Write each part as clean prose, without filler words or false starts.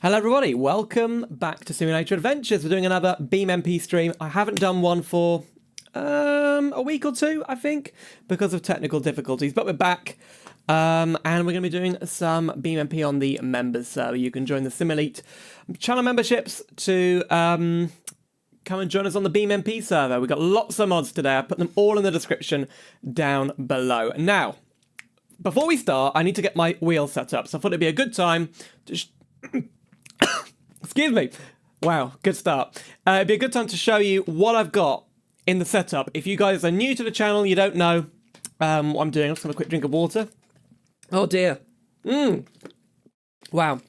Hello everybody, welcome back to Simulator Adventures. We're doing another BeamMP stream. I haven't done one for a week or two, I think, because of technical difficulties, but we're back. And we're going to be doing some BeamMP on the members server. You can join the Simulate channel memberships to come and join us on the BeamMP server. We've got lots of mods today. I put them all in the description down below. Now, before we start, I need to get my wheel set up, so I thought it'd be a good time to... Excuse me. Wow, good start. It'd be a good time to show you what I've got in the setup. If you guys are new to the channel, you don't know what I'm doing. I'm just going to have a quick drink of water. Oh dear. Wow.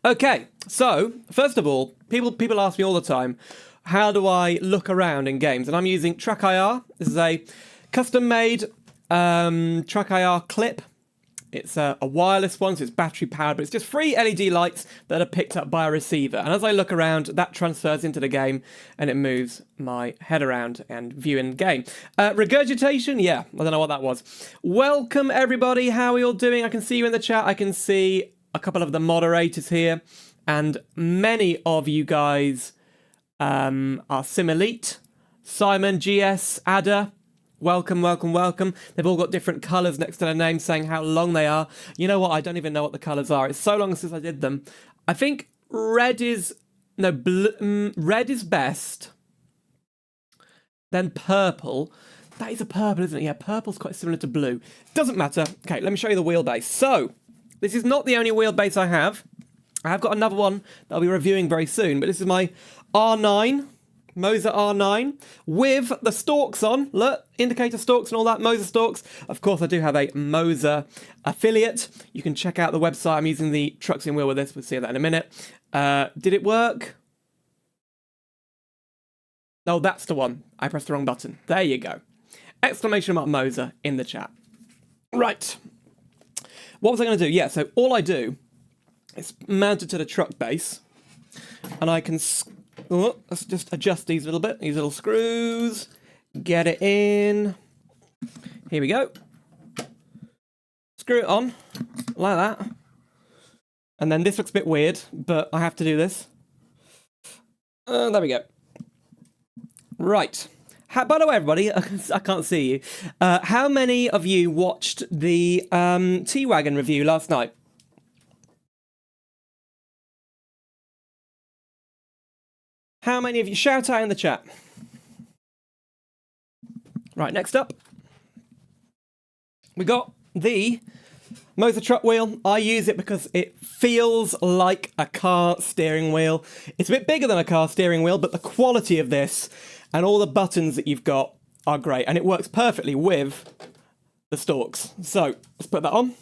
Okay, so first of all, people ask me all the time, how do I look around in games? And I'm using TrackIR. This is a custom-made TrackIR clip. It's a wireless one, so it's battery powered, but it's just free LED lights that are picked up by a receiver. And as I look around, that transfers into the game and it moves my head around and view in game. Regurgitation, yeah, I don't know what that was. Welcome everybody, how are you all doing? I can see you in the chat. I can see a couple of the moderators here, and many of you guys are Simulate, Simon, GS, Ada. Welcome, welcome, welcome. They've all got different colours next to their names saying how long they are. You know what? I don't even know what the colours are. It's so long since I did them. I think red is... No, red is best. Then purple. That is a purple, isn't it? Yeah, purple's quite similar to blue. Doesn't matter. Okay, let me show you the wheelbase. So, this is not the only wheelbase I have. I have got another one that I'll be reviewing very soon. But this is my R9. Moser R9 with the stalks on. Look, indicator stalks and all that, Moser stalks. Of course, I do have a Moser affiliate. You can check out the website. I'm using the trucks in wheel with this. We'll see that in a minute. Did it work? No, that's the one. I pressed the wrong button. There you go. Exclamation mark Moser in the chat. Right. What was I going to do? Yeah, so all I do is mounted to the truck base, and I can... Oh, let's just adjust these a little bit. These little screws. Get it in. Here we go. Screw it on. Like that. And then this looks a bit weird, but I have to do this. There we go. Right. By the way, everybody, I can't see you. How many of you watched the T-Wagon review last night? How many of you? Shout out in the chat. Right, next up. We got the Moser truck wheel. I use it because it feels like a car steering wheel. It's a bit bigger than a car steering wheel, but the quality of this and all the buttons that you've got are great. And it works perfectly with the stalks. So, let's put that on.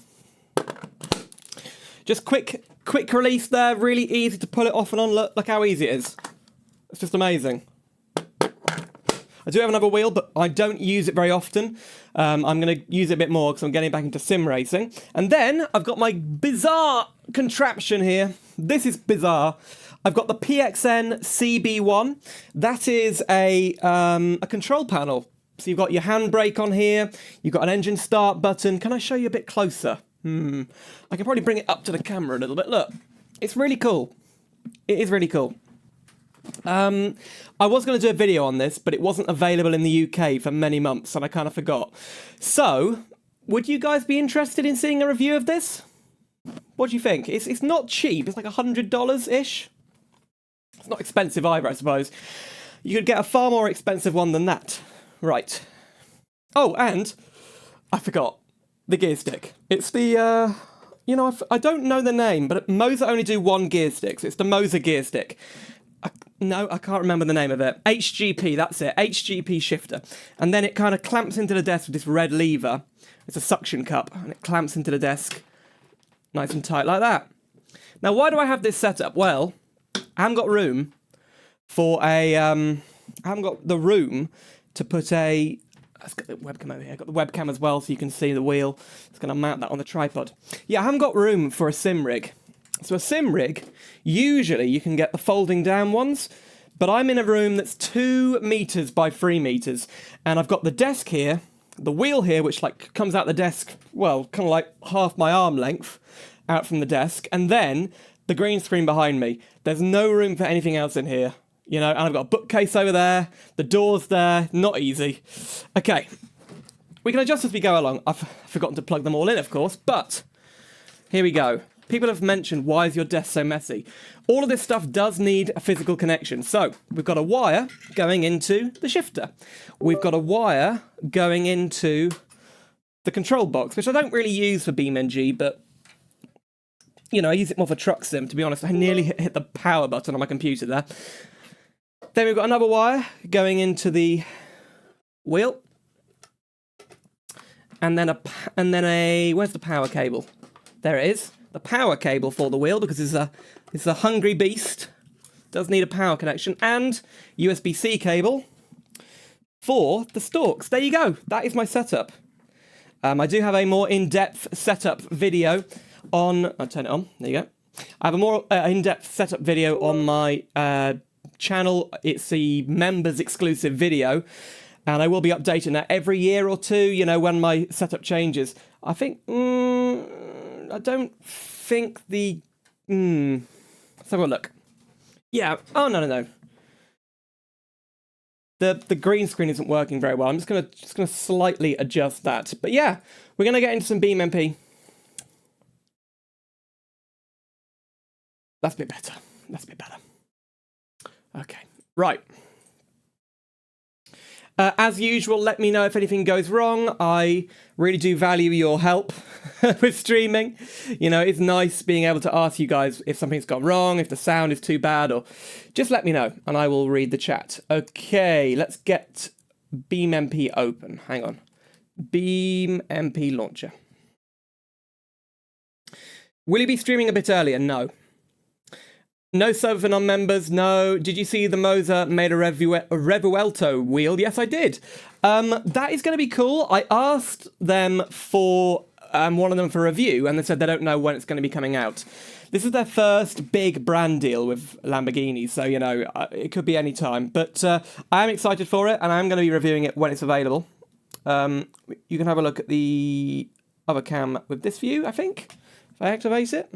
Just quick release there. Really easy to pull it off and on. Look how easy it is. It's just amazing. I do have another wheel, but I don't use it very often. I'm going to use it a bit more because I'm getting back into sim racing. And then I've got my bizarre contraption here. This is bizarre. I've got the PXN CB1. That is a control panel. So you've got your handbrake on here. You've got an engine start button. Can I show you a bit closer? I can probably bring it up to the camera a little bit. Look, it's really cool. It is really cool. I was going to do a video on this, but it wasn't available in the UK for many months, and I kind of forgot. So, would you guys be interested in seeing a review of this? What do you think? It's not cheap. It's like $100-ish. It's not expensive either, I suppose. You could get a far more expensive one than that. Right. Oh, and I forgot the gear stick. It's the, you know, I don't know the name, but Moser only do one gear stick, so it's the Moser gear stick. No, I can't remember the name of it. HGP, that's it. HGP shifter. And then it kind of clamps into the desk with this red lever. It's a suction cup, and it clamps into the desk nice and tight like that. Now, why do I have this set up? Well, I haven't got room for a... I haven't got the room to put a... Let's get the webcam over here. I've got the webcam as well, so you can see the wheel. It's going to mount that on the tripod. Yeah, I haven't got room for a sim rig. So a sim rig, usually you can get the folding down ones, but I'm in a room that's 2 meters by 3 meters, and I've got the desk here, the wheel here, which like comes out the desk, well, kind of like half my arm length out from the desk, and then the green screen behind me. There's no room for anything else in here. You know, and I've got a bookcase over there. The door's there. Not easy. Okay. We can adjust as we go along. I've forgotten to plug them all in, of course, but here we go. People have mentioned, why is your desk so messy? All of this stuff does need a physical connection. So we've got a wire going into the shifter. We've got a wire going into the control box, which I don't really use for BeamNG, but you know, I use it more for truck sim, to be honest. I nearly hit the power button on my computer there. Then we've got another wire going into the wheel. And then a where's the power cable? There it is. The power cable for the wheel, because it's a hungry beast. Does need a power connection, and USB-C cable for the stalks. There you go. That is my setup. I do have a more in-depth setup video on... I'll turn it on. There you go. I have a more in-depth setup video on my channel. It's the members exclusive video, and I will be updating that every year or two, you know, when my setup changes. I think... I don't think the... Let's have a look. Yeah. Oh, no. The green screen isn't working very well. I'm just gonna slightly adjust that. But yeah, we're gonna get into some BeamMP. That's a bit better. That's a bit better. Okay. Right. As usual, let me know if anything goes wrong. I really do value your help with streaming. You know, it's nice being able to ask you guys if something's gone wrong, if the sound is too bad, or just let me know and I will read the chat. Okay, let's get BeamMP open. Hang on. BeamMP launcher. Will you be streaming a bit earlier? No. No server for non-members, no. Did you see the Moser made a Revuelto wheel? Yes, I did. That is going to be cool. I asked them for one of them for review, and they said they don't know when it's going to be coming out. This is their first big brand deal with Lamborghini, so, you know, it could be any time. But I am excited for it, and I'm going to be reviewing it when it's available. You can have a look at the other cam with this view, I think, if I activate it.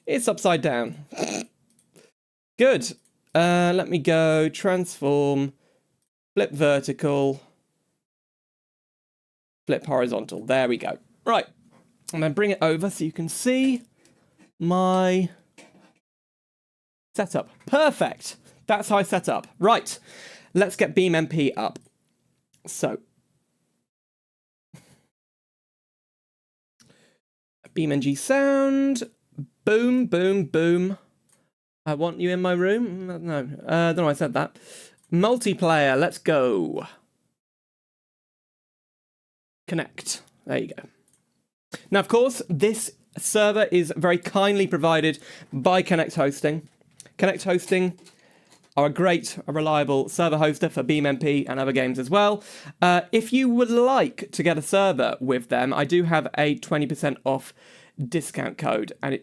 It's upside down. Good. Let me go transform, flip vertical, flip horizontal. There we go. Right. I'm going to bring it over so you can see my setup. Perfect. That's how I set up. Right. Let's get BeamMP up. So. BeamNG sound. Boom, boom, boom. I want you in my room? No, I don't know why I said that. Multiplayer, let's go. Connect. There you go. Now, of course, this server is very kindly provided by Connect Hosting. Connect Hosting are a reliable server hoster for BeamMP and other games as well. If you would like to get a server with them, I do have a 20% off discount code, and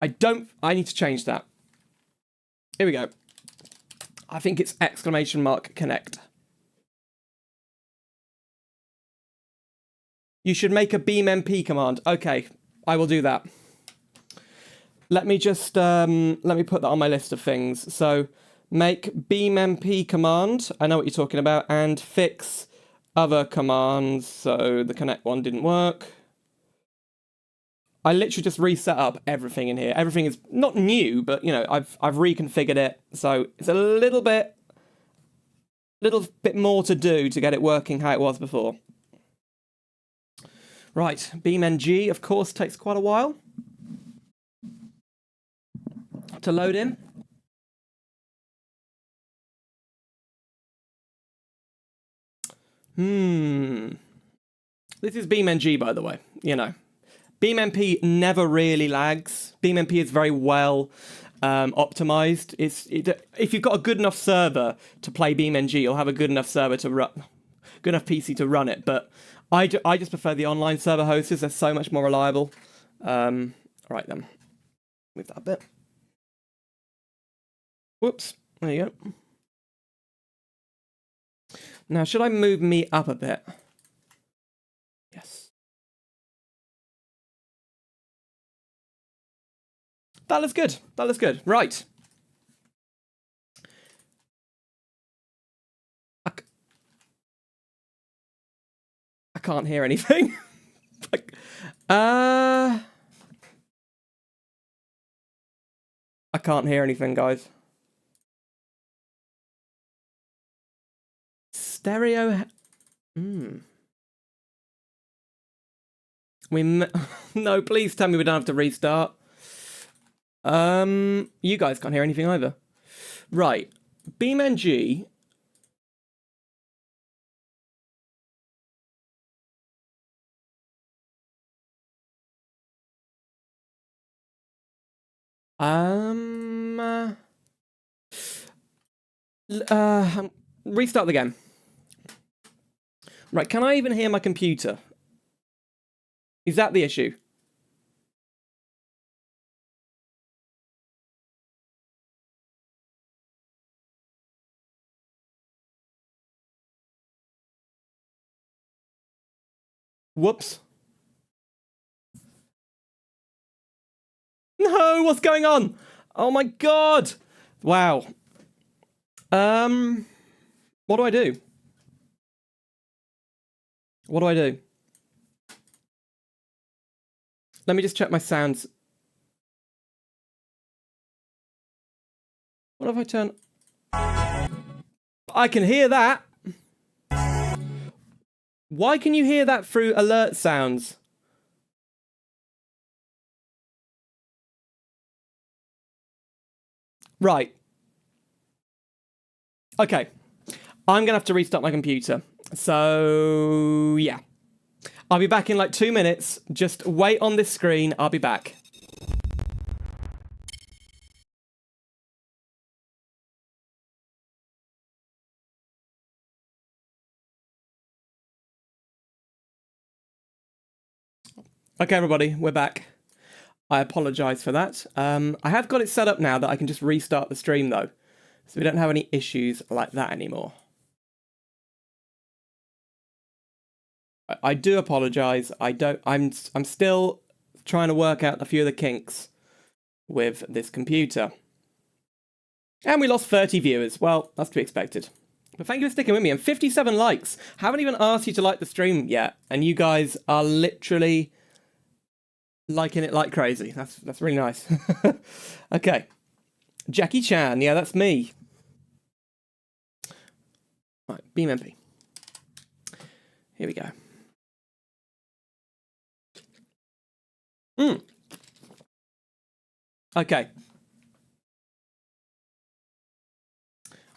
I need to change that. Here we go. I think it's !connect. You should make a BeamMP command. Okay, I will do that. Let me just, let me put that on my list of things. So, make BeamMP command, I know what you're talking about, and fix other commands. So, the connect one didn't work. I literally just reset up everything in here. Everything is not new, but, you know, I've reconfigured it. So, it's a little bit more to do to get it working how it was before. Right, BeamNG, of course, takes quite a while to load in. This is BeamNG, by the way, you know. BeamMP never really lags. BeamMP is very well optimized. If you've got a good enough server to play BeamNG, you'll have a good enough server to run, good enough PC to run it. But I just prefer the online server hosters. They're so much more reliable. Right then, move that a bit. Whoops, there you go. Now, should I move me up a bit? Yes. That looks good. That looks good. Right. I can't hear anything. I can't hear anything, guys. Stereo. No, please tell me we don't have to restart. You guys can't hear anything either. Right. BeamNG. Restart the game. Right, can I even hear my computer? Is that the issue? Whoops. No, what's going on? Oh my god. Wow. What do I do? What do I do? Let me just check my sounds. What if I turn... I can hear that. Why can you hear that through alert sounds? Right. Okay. I'm going to have to restart my computer. So, yeah. I'll be back in like 2 minutes. Just wait on this screen. I'll be back. Okay, everybody, we're back. I apologize for that. I have got it set up now that I can just restart the stream, though. So we don't have any issues like that anymore. I do apologize. I'm still trying to work out a few of the kinks with this computer. And we lost 30 viewers. Well, that's to be expected. But thank you for sticking with me. And 57 likes. Haven't even asked you to like the stream yet. And you guys are literally liking it like crazy. That's really nice. Okay. Jackie Chan. Yeah, that's me. Right, BeamMP. Here we go. Okay.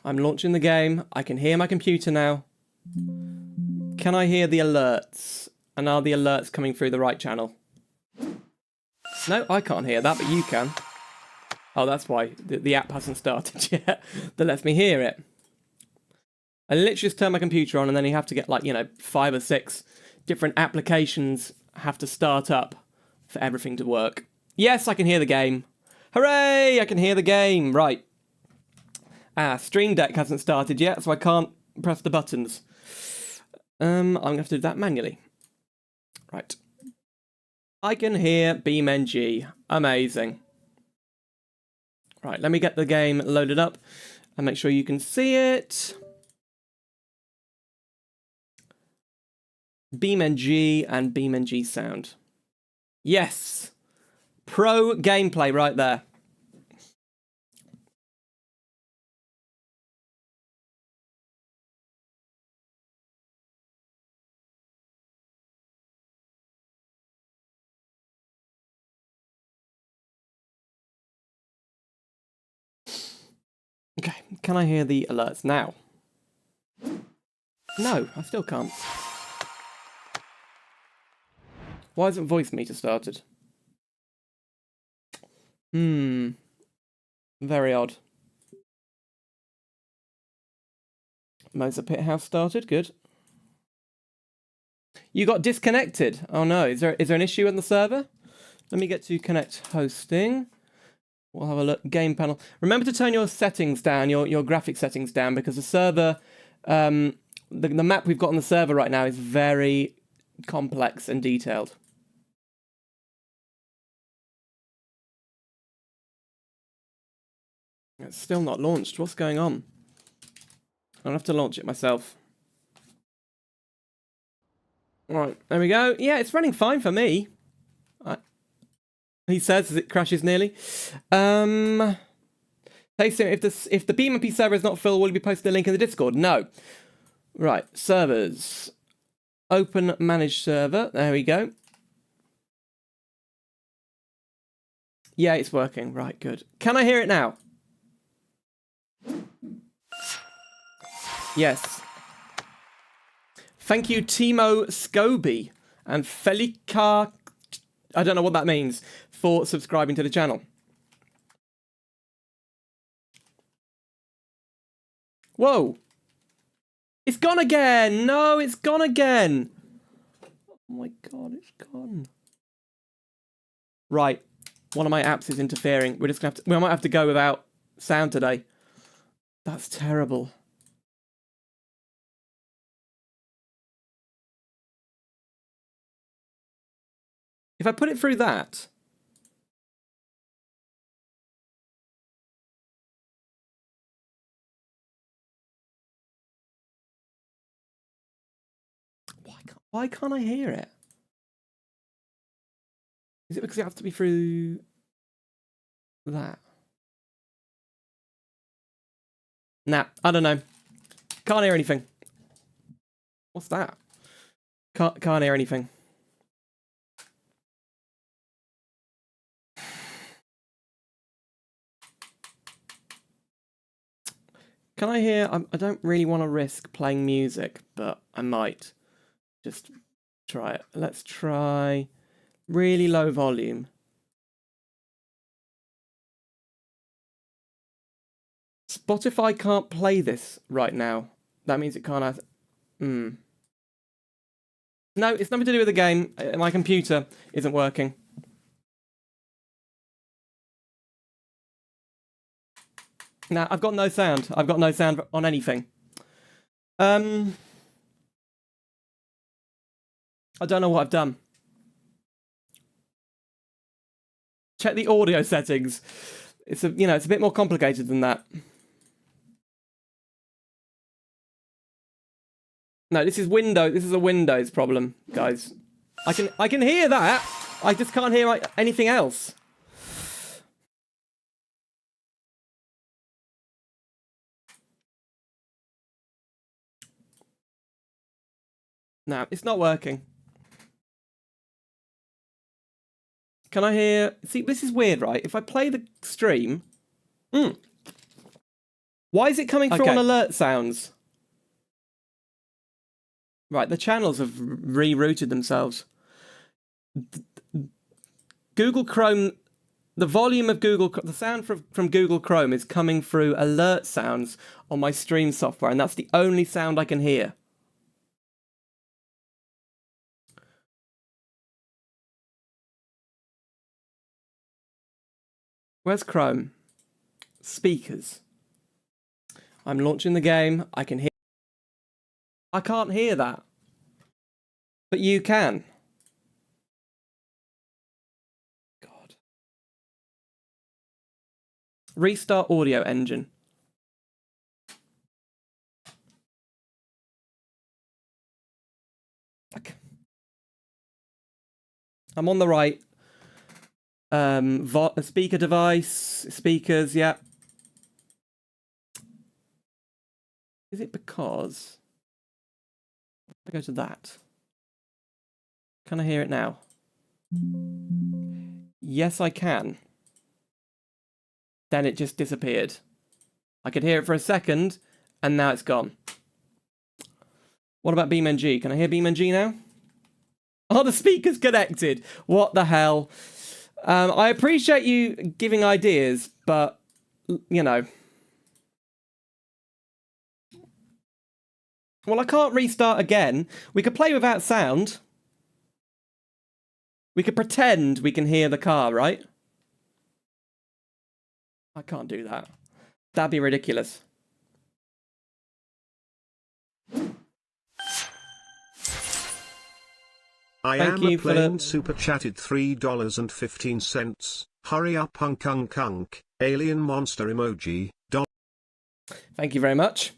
I'm launching the game. I can hear my computer now. Can I hear the alerts? And are the alerts coming through the right channel? No, I can't hear that, but you can. Oh, that's why the app hasn't started yet. That lets me hear it. I literally just turn my computer on and then you have to get like, 5 or 6 different applications have to start up for everything to work. Yes, I can hear the game. Hooray! I can hear the game. Right. Stream Deck hasn't started yet, so I can't press the buttons. I'm going to have to do that manually. Right. I can hear BeamNG. Amazing. Right, let me get the game loaded up and make sure you can see it. BeamNG and BeamNG sound. Yes. Pro gameplay right there. Okay, can I hear the alerts now? No, I still can't. Why isn't voice meter started? Very odd. Moser Pit House started, good. You got disconnected. Oh no, is there an issue on the server? Let me get to connect hosting. We'll have a look. Game panel. Remember to turn your settings down, your graphic settings down, because the server, the map we've got on the server right now is very complex and detailed. It's still not launched. What's going on? I'll have to launch it myself. Right, there we go. Yeah, it's running fine for me. He says as it crashes nearly. If the BeamMP server is not full, will you be posting a link in the Discord? No. Right, servers. Open manage server. There we go. Yeah, it's working. Right, good. Can I hear it now? Yes. Thank you, Timo Scobie and Felica, I don't know what that means, for subscribing to the channel. Whoa. It's gone again. No, it's gone again. Oh my God, it's gone. Right. One of my apps is interfering. We're just going to we might have to go without sound today. That's terrible. If I put it through that... Why can't I hear it? Is it because it has to be through that? Nah, I don't know. Can't hear anything. What's that? Can't hear anything. Can I hear? I don't really want to risk playing music, but I might. Just try it. Let's try really low volume. Spotify can't play this right now. That means it can't have... No, it's nothing to do with the game. My computer isn't working. Now, I've got no sound. I've got no sound on anything. I don't know what I've done. Check the audio settings. It's it's a bit more complicated than that. No, this is Windows. This is a Windows problem, guys. I can hear that. I just can't hear anything else. No, it's not working. Can I hear... See, this is weird, right? If I play the stream... Why is it coming through on alert sounds? Right, the channels have rerouted themselves. Google Chrome... The volume of the sound from Google Chrome is coming through alert sounds on my stream software, and that's the only sound I can hear. Where's Chrome? Speakers. I'm launching the game. I can hear... I can't hear that. But you can. God. Restart audio engine. Okay. I'm on the right. Speaker device, speakers, yeah. Is it because... I go to that. Can I hear it now? Yes, I can. Then it just disappeared. I could hear it for a second, and now it's gone. What about BeamNG? Can I hear BeamNG now? Oh, the speaker's connected. What the hell? I appreciate you giving ideas, but, you know. Well, I can't restart again. We could play without sound. We could pretend we can hear the car, right? I can't do that. That'd be ridiculous. I Thank am you a for plain the... super chatted $3.15. Hurry up, hunk hunk hunk. Alien monster emoji. Thank you very much.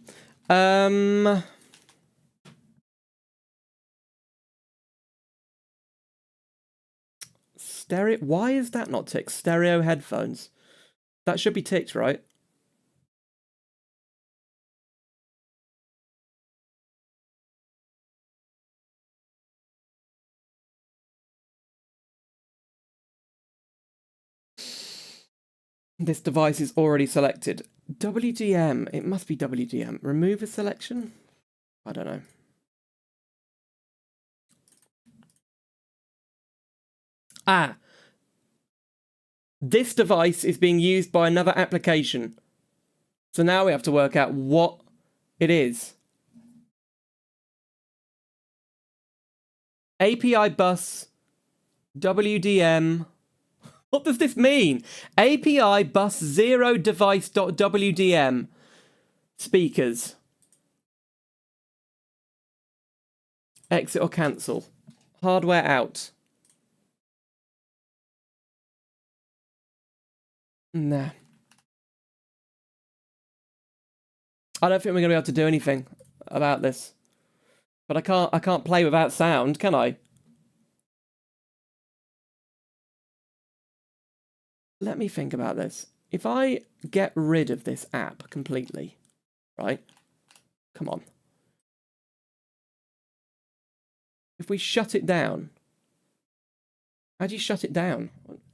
Stereo... Why is that not ticked? Stereo headphones. That should be ticked, right? This device is already selected. WDM. It must be WDM. Remove a selection? I don't know. Ah. This device is being used by another application. So now we have to work out what it is. API bus WDM. What does this mean? API bus 0 device.wdm. Speakers. Exit or cancel. Hardware out. Nah. I don't think we're gonna be able to do anything about this. But I can't play without sound, can I? Let me think about this. If I get rid of this app completely, right? Come on. If we shut it down, how do you shut it down?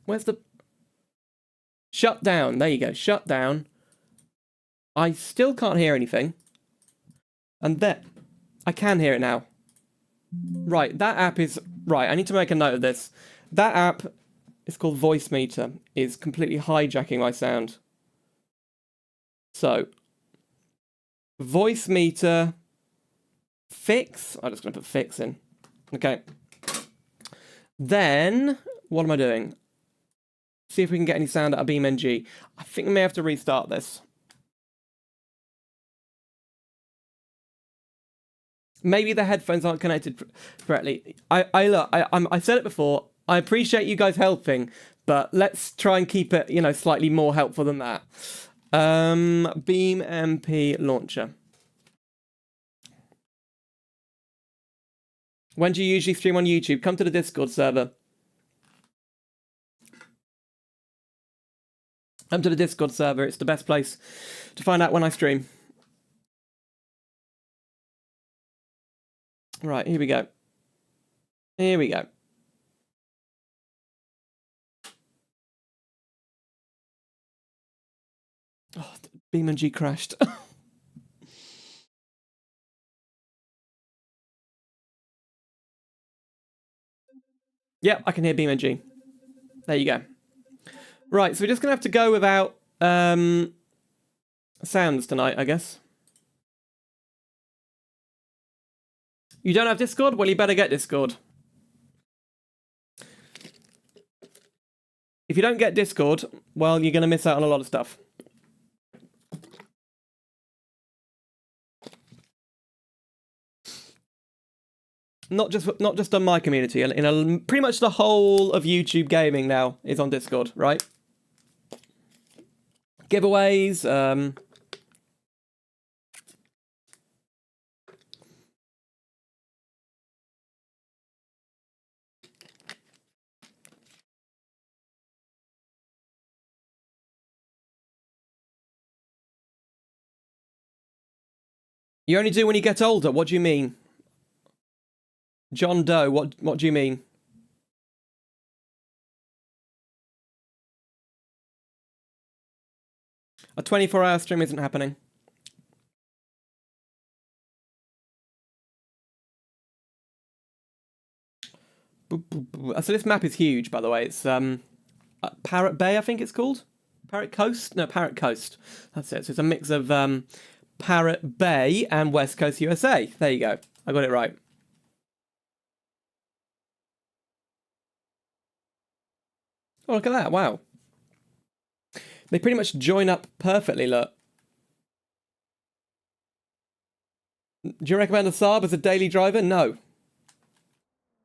Where's the... Shut down. There you go. Shut down. I still can't hear anything. And there... I can hear it now. Right, that app is... Right, I need to make a note of this. That app... It's called Voice Meter, is completely hijacking my sound. So, Voice Meter fix. I'm just going to put fix in. Okay. Then, what am I doing? See if we can get any sound out of BeamNG. I think we may have to restart this. Maybe the headphones aren't connected correctly. I said it before. I appreciate you guys helping, but let's try and keep it, you know, slightly more helpful than that. BeamMP launcher. When do you usually stream on YouTube? Come to the Discord server. Come to the Discord server. It's the best place to find out when I stream. Right, here we go. Here we go. Oh, BeamNG crashed. Yep, I can hear BeamNG. There you go. Right, so we're just going to have to go without sounds tonight, I guess. You don't have Discord? Well, you better get Discord. If you don't get Discord, well, you're going to miss out on a lot of stuff. Not just on my community. Pretty much the whole of YouTube gaming now is on Discord, right? Giveaways. You only do when you get older. What do you mean? John Doe, what do you mean? A 24-hour stream isn't happening. So this map is huge, by the way. It's Parrot Bay, I think it's called. Parrot Coast? No, Parrot Coast. That's it. So it's a mix of Parrot Bay and West Coast USA. There you go. I got it right. Oh, look at that. Wow. They pretty much join up perfectly, look. Do you recommend a Saab as a daily driver? No.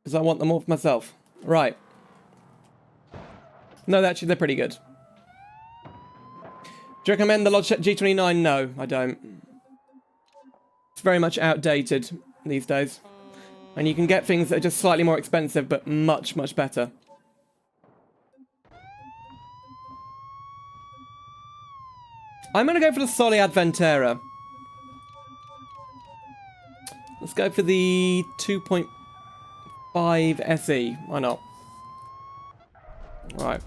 Because I want them all for myself. Right. No, actually, they're pretty good. Do you recommend the Logitech G29? No, I don't. It's very much outdated these days. And you can get things that are just slightly more expensive, but much, much better. I'm going to go for the Solead Ventera. Let's go for the 2.5 SE. Why not? Right.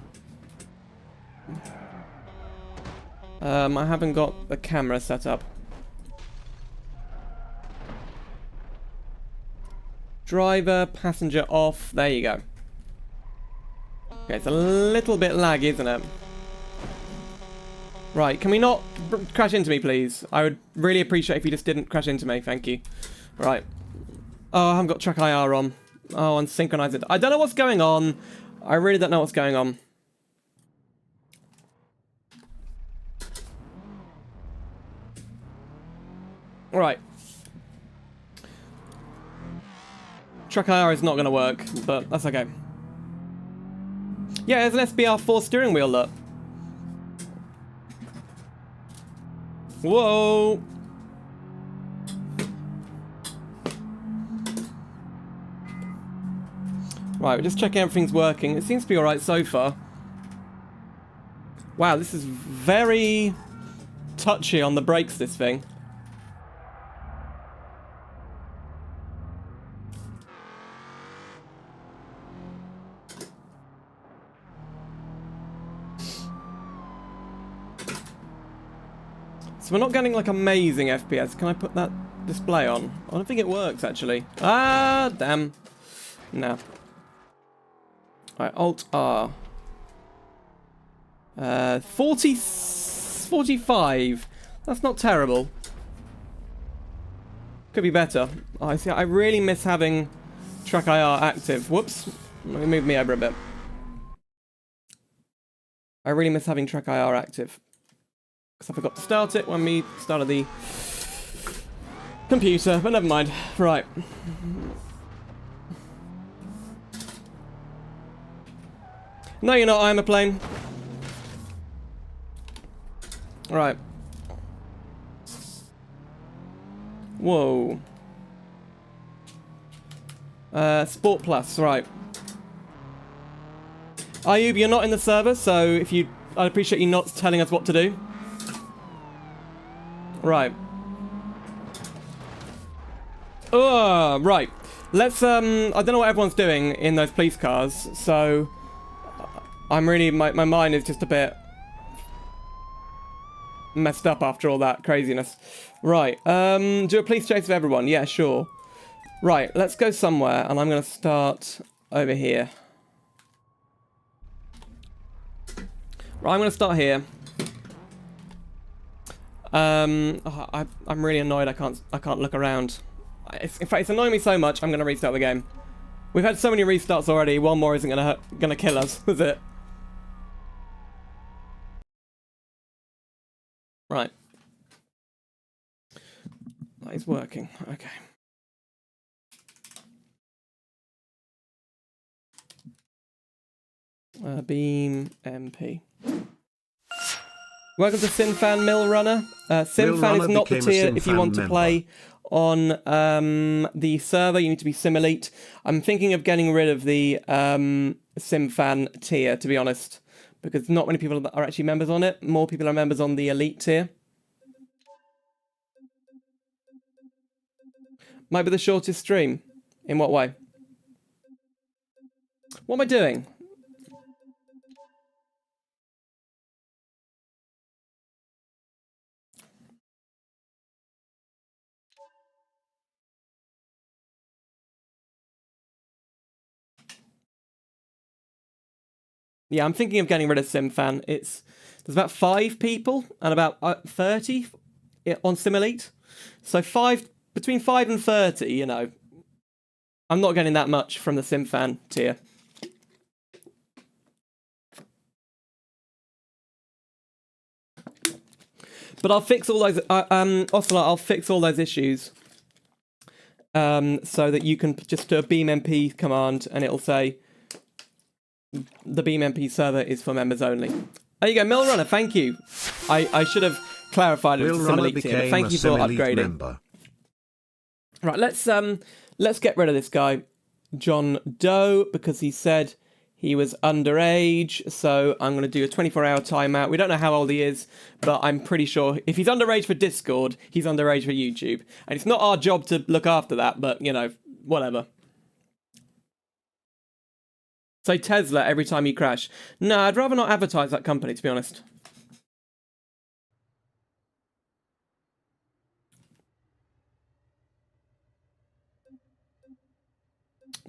I haven't got the camera set up. Driver, passenger off. There you go. Okay, it's a little bit laggy, isn't it? Right, can we not crash into me, please? I would really appreciate if you just didn't crash into me. Thank you. Right. Oh, I haven't got track IR on. Oh, and synchronize it. I don't know what's going on. I really don't know what's going on. Right. Track IR is not going to work, but that's okay. Yeah, there's an SBR4 steering wheel, look. Whoa! Right, we're just checking everything's working. It seems to be alright so far. Wow, this is very touchy on the brakes, this thing. So we're not getting like amazing FPS. Can I put that display on? I don't think it works actually. Ah, damn. No. Alright, Alt R. 45. That's not terrible. Could be better. Oh, I see. I really miss having track IR active. Whoops. Let me move me over a bit. I really miss having track IR active. Because I forgot to start it when we started the computer, but never mind. Right. No, you're not. I'm a plane. Right. Whoa. Sport Plus, right. Ayub, you're not in the server, so if you... I'd appreciate you not telling us what to do. Right. Oh, right. Let's, I don't know what everyone's doing in those police cars, so... I'm really... My mind is just a bit... messed up after all that craziness. Right. Do a police chase of everyone. Yeah, sure. Right, let's go somewhere, and I'm going to start over here. Right, I'm going to start here. I'm really annoyed I can't look around. In fact, it's annoying me so much, I'm going to restart the game. We've had so many restarts already, one more isn't going to kill us, is it? Right. That is working, okay. BeamMP. Welcome to SimFan Mill Runner. SimFan is not the tier if you want to play on the server. You need to be Sim Elite. I'm thinking of getting rid of the SimFan tier, to be honest, because not many people are actually members on it. More people are members on the Elite tier. Might be the shortest stream. In what way? What am I doing? Yeah, I'm thinking of getting rid of SimFan. There's about 5 people and about 30 on Sim Elite. So between 5 and 30, you know. I'm not getting that much from the SimFan tier. But I'll fix all those. Ocelot, I'll fix all those issues so that you can just do a BeamMP command and it'll say the BeamMP server is for members only. There you go, Mill Runner, thank you. I should have clarified it with Simelite here, but thank you for upgrading. Member. Right, let's get rid of this guy, John Doe, because he said he was underage, so I'm going to do a 24-hour timeout. We don't know how old he is, but I'm pretty sure if he's underage for Discord, he's underage for YouTube. And it's not our job to look after that, but, you know, whatever. Say Tesla every time you crash. No, I'd rather not advertise that company, to be honest.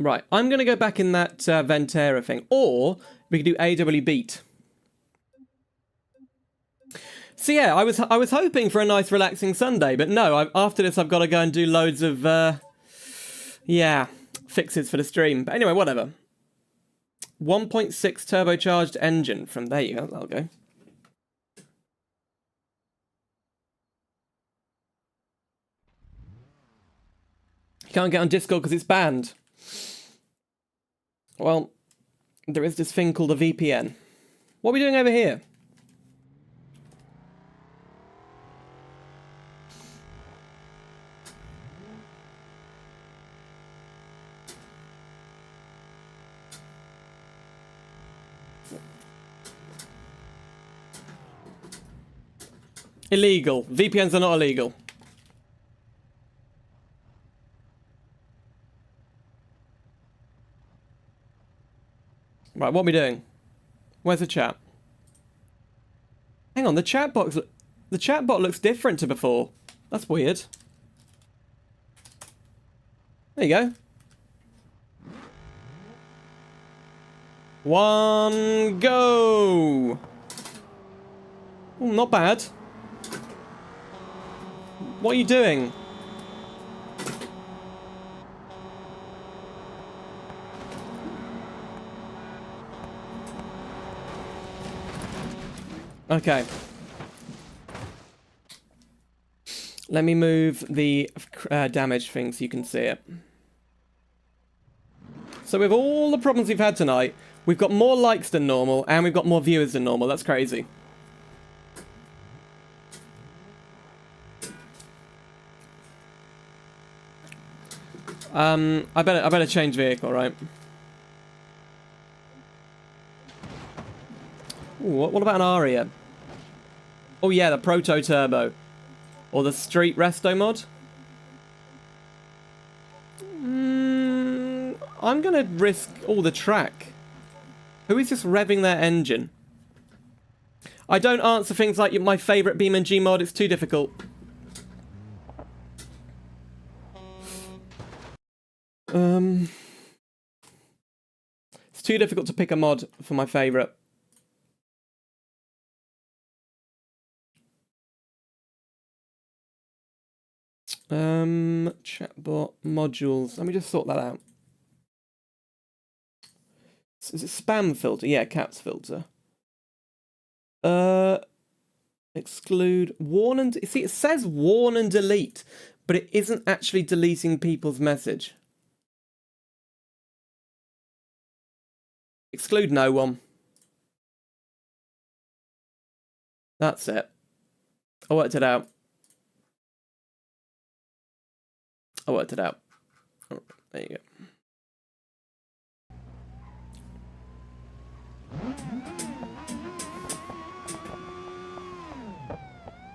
Right, I'm going to go back in that Ventera thing, or we could do AW Beat. So yeah, I was hoping for a nice relaxing Sunday, but no, after this I've got to go and do loads of, yeah, fixes for the stream. But anyway, whatever. 1.6 turbocharged engine from, there you go, that'll go. You can't get on Discord because it's banned. Well, there is this thing called a VPN. What are we doing over here? Illegal. VPNs are not illegal. Right, what are we doing? Where's the chat? Hang on, the chat bot looks different to before. That's weird. There you go. One go. Ooh, not bad. What are you doing? Okay. Let me move the damage thing so you can see it. So with all the problems we've had tonight, we've got more likes than normal, and we've got more viewers than normal. That's crazy. I better change vehicle, right? Ooh, what about an Aria? Oh yeah, the Proto Turbo. Or the Street Resto mod. I'm gonna risk all the track. Who is just revving their engine? I don't answer things like my favourite BeamNG mod, it's too difficult. It's too difficult to pick a mod for my favourite. Chatbot modules. Let me just sort that out. Is it spam filter? Yeah, caps filter. Exclude, warn and... See, it says warn and delete, but it isn't actually deleting people's message. Exclude no one. That's it. I worked it out. I worked it out. Oh, there you go.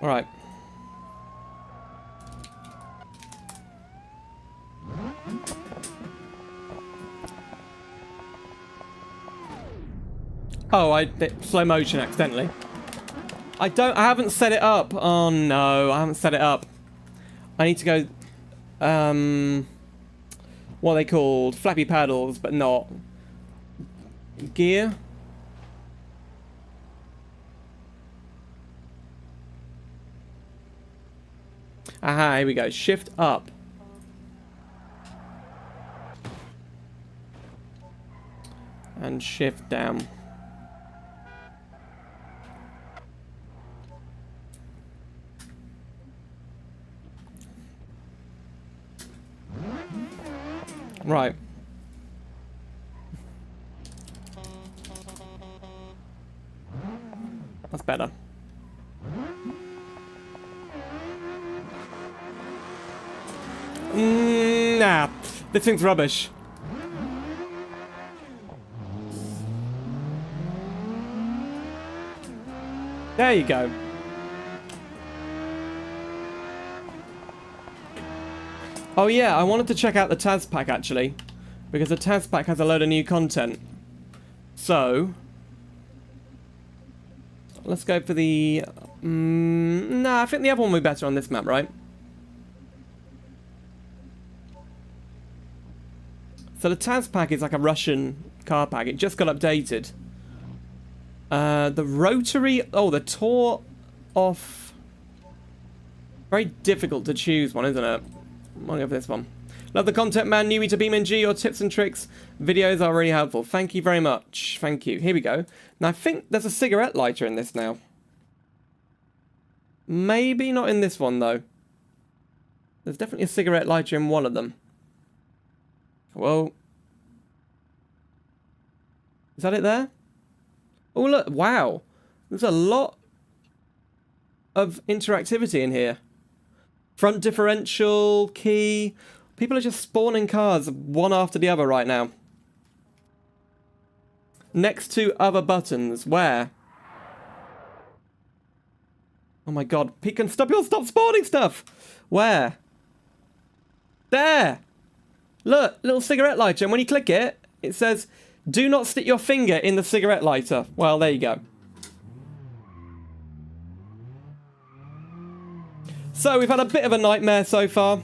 All right. Oh, I did slow motion accidentally. I haven't set it up. Oh no, I haven't set it up. I need to go, what are they called? Flappy paddles, but not. Gear? Aha, here we go. Shift up. And shift down. Right. That's better. Nah, this thing's rubbish. There you go. Oh yeah, I wanted to check out the Taz pack actually, because the Taz pack has a load of new content. So, let's go for the... nah, I think the other one will be better on this map, right? So the Taz pack is like a Russian car pack. It just got updated. The rotary... oh, the tour off... very difficult to choose one, isn't it? I'm gonna go for this one. Love the content, man. Newbie to BeamNG. Your tips and tricks videos are really helpful. Thank you very much. Thank you. Here we go. Now, I think there's a cigarette lighter in this now. Maybe not in this one, though. There's definitely a cigarette lighter in one of them. Whoa. Is that it there? Oh, look. Wow. There's a lot of interactivity in here. Front differential, key. People are just spawning cars one after the other right now. Next to other buttons. Where? Oh my god. Pecan, stop spawning stuff! Where? There! Look, little cigarette lighter. And when you click it, it says, do not stick your finger in the cigarette lighter. Well, there you go. So, we've had a bit of a nightmare so far.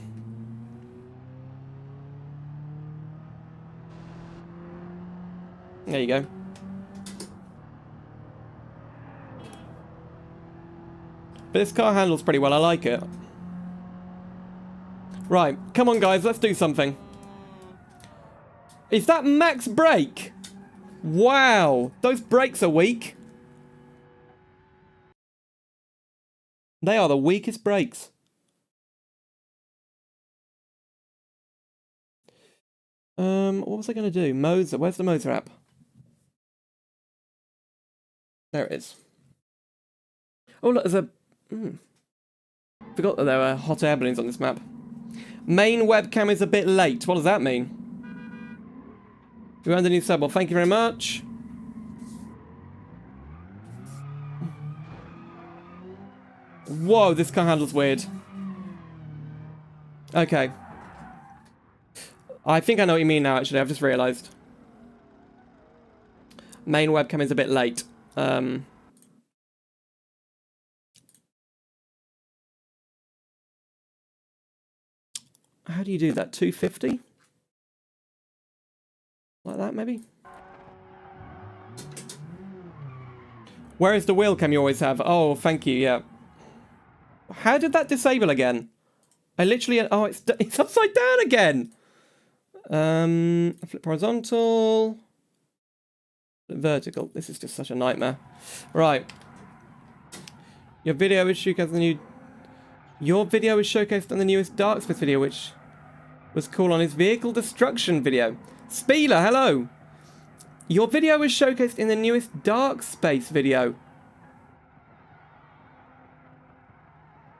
There you go. But this car handles pretty well, I like it. Right, come on guys, let's do something. Is that max brake? Wow, those brakes are weak. They are the weakest brakes. What was I going to do? Modes, where's the modes app? There it is. Oh look, there's a... Forgot that there were hot air balloons on this map. Main webcam is a bit late. What does that mean? You earned a new sub. Well, thank you very much. Whoa, this car handles weird. Okay. I think I know what you mean now, actually. I've just realised. Main webcam is a bit late. How do you do that? 250? Like that, maybe? Where is the wheel cam you always have? Oh, thank you, yeah. How did that disable again? I literally... oh, it's upside down again! Flip horizontal. Flip vertical. This is just such a nightmare. Right. Your video is showcased on the new... Your video is showcased on the newest Dark Space video, which was cool on his vehicle destruction video. Spieler, hello! Your video is showcased in the newest Dark Space video.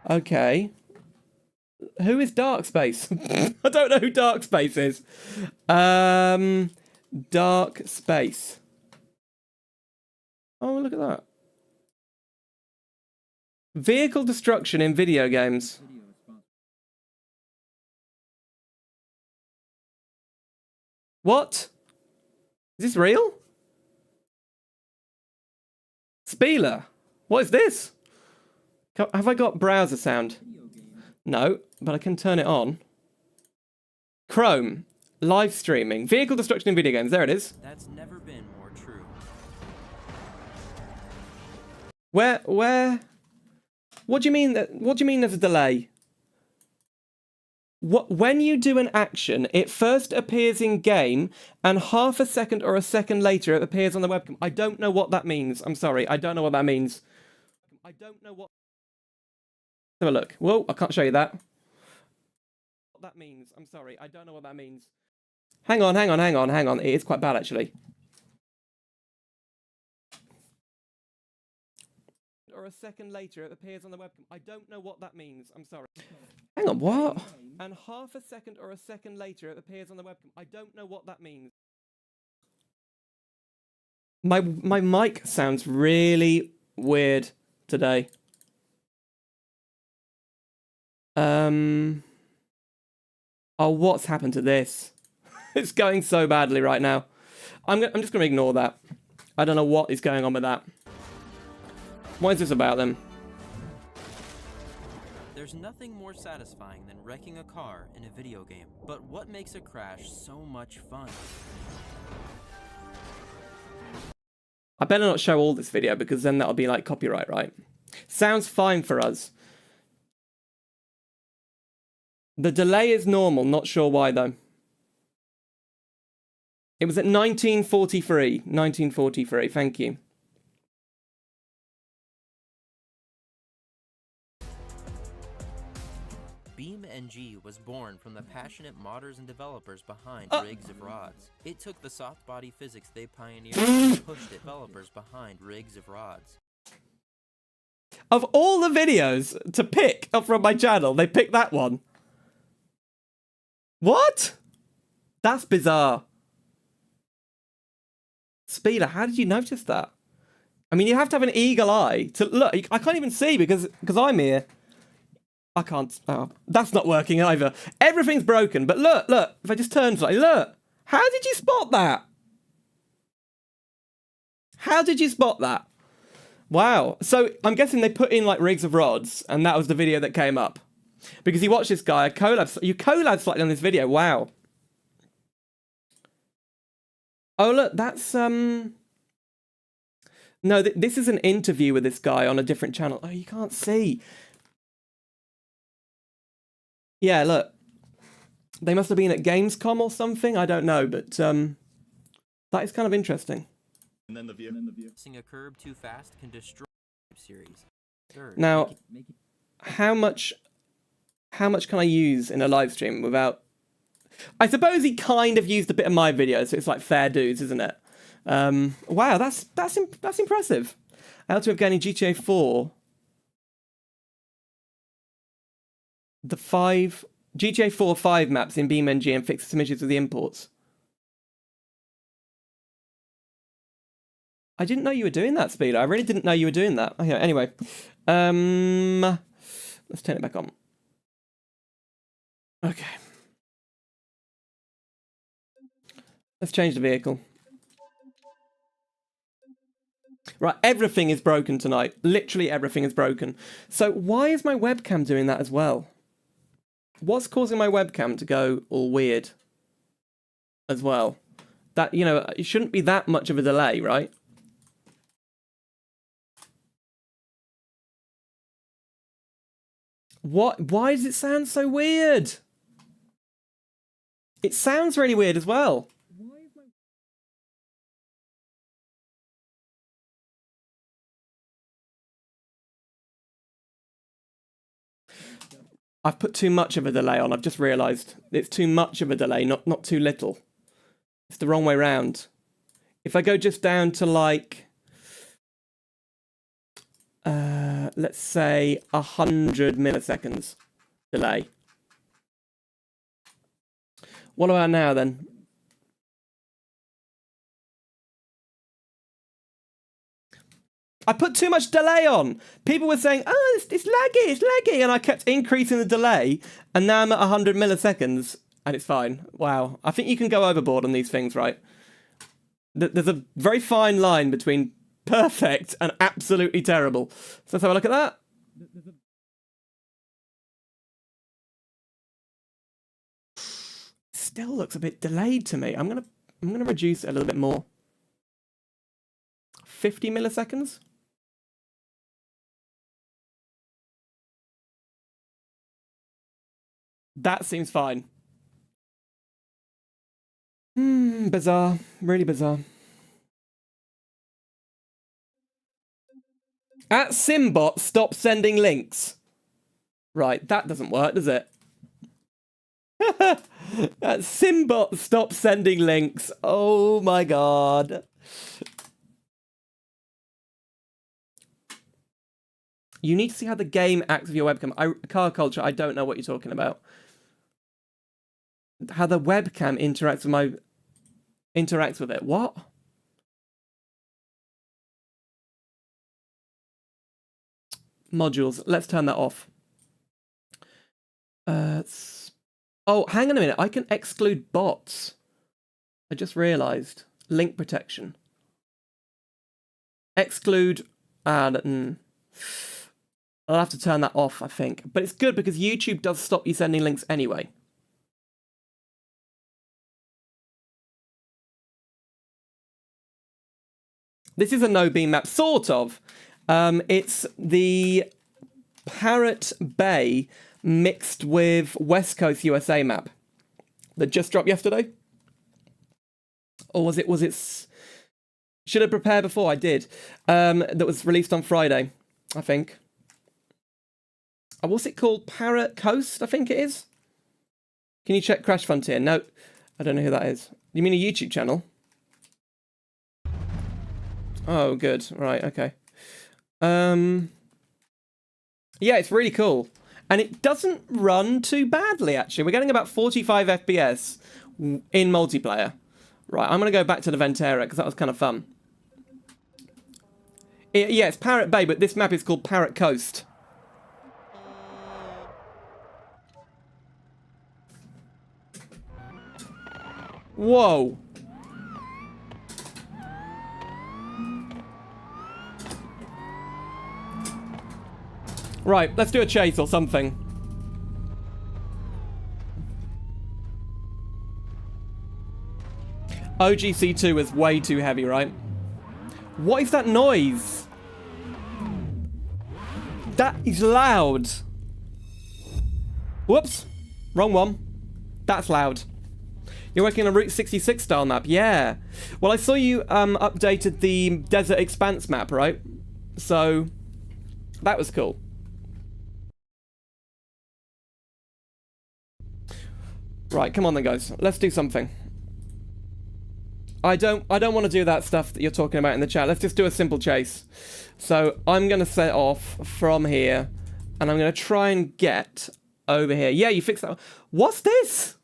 Okay. Who is Dark Space? I don't know who Dark Space is. Dark Space. Oh, look at that. Vehicle destruction in video games. What? Is this real? Spieler. What is this? Have I got browser sound? No, but I can turn it on. Chrome. Live streaming. Vehicle destruction in video games. There it is. That's never been more true. Where? What do you mean there's a delay? When you do an action, it first appears in game, and half a second or a second later it appears on the webcam. I don't know what that means. I'm sorry. I don't know what that means. I don't know what... Have a look. Whoa, I can't show you that. What that means. I'm sorry. I don't know what that means. Hang on. It is quite bad, actually. Or a second later, it appears on the webcam. I don't know what that means. I'm sorry. Hang on, what? And half a second or a second later, it appears on the webcam. I don't know what that means. My mic sounds really weird today. Oh, what's happened to this? It's going so badly right now. I'm just going to ignore that. I don't know what is going on with that. What is this about then? There's nothing more satisfying than wrecking a car in a video game. But what makes a crash so much fun? I better not show all this video because then that'll be like copyright, right? Sounds fine for us. The delay is normal, not sure why though. It was at 1943. 1943, thank you. BeamMG was born from the passionate modders and developers behind rigs of rods. It took the soft body physics they pioneered and pushed developers behind rigs of rods. Of all the videos to pick up from my channel, they picked that one. What? That's bizarre. Speeder, how did you notice that? I mean, you have to have an eagle eye to look. I can't even see because I'm here. I can't. Oh, that's not working either. Everything's broken. But look. If I just turn slightly, look. How did you spot that? How did you spot that? Wow. So I'm guessing they put in like rigs of rods, and that was the video that came up. Because you watch this guy, you collab slightly on this video. Wow. Oh look, that's no, this is an interview with this guy on a different channel. Oh, you can't see. Yeah, look. They must have been at Gamescom or something. I don't know, but that is kind of interesting. And then the view. Passing a curb too fast can destroy the series. Third, now, how much can I use in a live stream without? I suppose he kind of used a bit of my video, so it's like fair dues, isn't it? Wow, that's impressive. Out of getting GTA 4, the GTA 4 5 maps in BeamNG and fix some issues with the imports. I didn't know you were doing that, Speeder. I really didn't know you were doing that. Okay, anyway, let's turn it back on. Okay. Let's change the vehicle. Right, everything is broken tonight. Literally everything is broken. So why is my webcam doing that as well? What's causing my webcam to go all weird as well? That, you know, it shouldn't be that much of a delay, right? What? Why does it sound so weird? It sounds really weird as well. I've put too much of a delay on. I've just realised it's too much of a delay, not too little. It's the wrong way round. If I go just down to like, let's say 100 milliseconds delay. What about now then? I put too much delay on. People were saying, oh, it's laggy, and I kept increasing the delay, and now I'm at 100 milliseconds, and it's fine. Wow. I think you can go overboard on these things, right? There's a very fine line between perfect and absolutely terrible. So let's have a look at that. Still looks a bit delayed to me. I'm gonna reduce it a little bit more. 50 milliseconds? That seems fine. Bizarre. Really bizarre. At Simbot, stop sending links. Right, that doesn't work, does it? Simbot, stop sending links. Oh my god. You need to see how the game acts with your webcam. Car culture, I don't know what you're talking about. How the webcam interacts with it. What? Modules. Let's turn that off. Oh, hang on a minute. I can exclude bots. I just realized. Link protection. Exclude. I'll have to turn that off, I think. But it's good because YouTube does stop you sending links anyway. This is a no beam map, sort of. It's the Parrot Bay mixed with West Coast USA map that just dropped yesterday. Or was it? Should have prepared before. I did. That was released on Friday, I think. What's it called? Parrot Coast, I think it is. Can you check Crash Frontier? No, I don't know who that is. You mean a YouTube channel? Oh, good. Right, okay. Yeah, it's really cool. And it doesn't run too badly, actually. We're getting about 45 FPS in multiplayer. Right, I'm going to go back to the Ventera, because that was kind of fun. Yeah, it's Parrot Bay, but this map is called Parrot Coast. Whoa. Right, let's do a chase or something. OGC2 is way too heavy, right? What is that noise? That is loud. Whoops. Wrong one. That's loud. You're working on a Route 66 style map? Yeah. Well, I saw you updated the Desert Expanse map, right? So, that was cool. Right, come on then, guys. Let's do something. I don't want to do that stuff that you're talking about in the chat. Let's just do a simple chase. So, I'm going to set off from here, and I'm going to try and get over here. Yeah, you fixed that. What's this?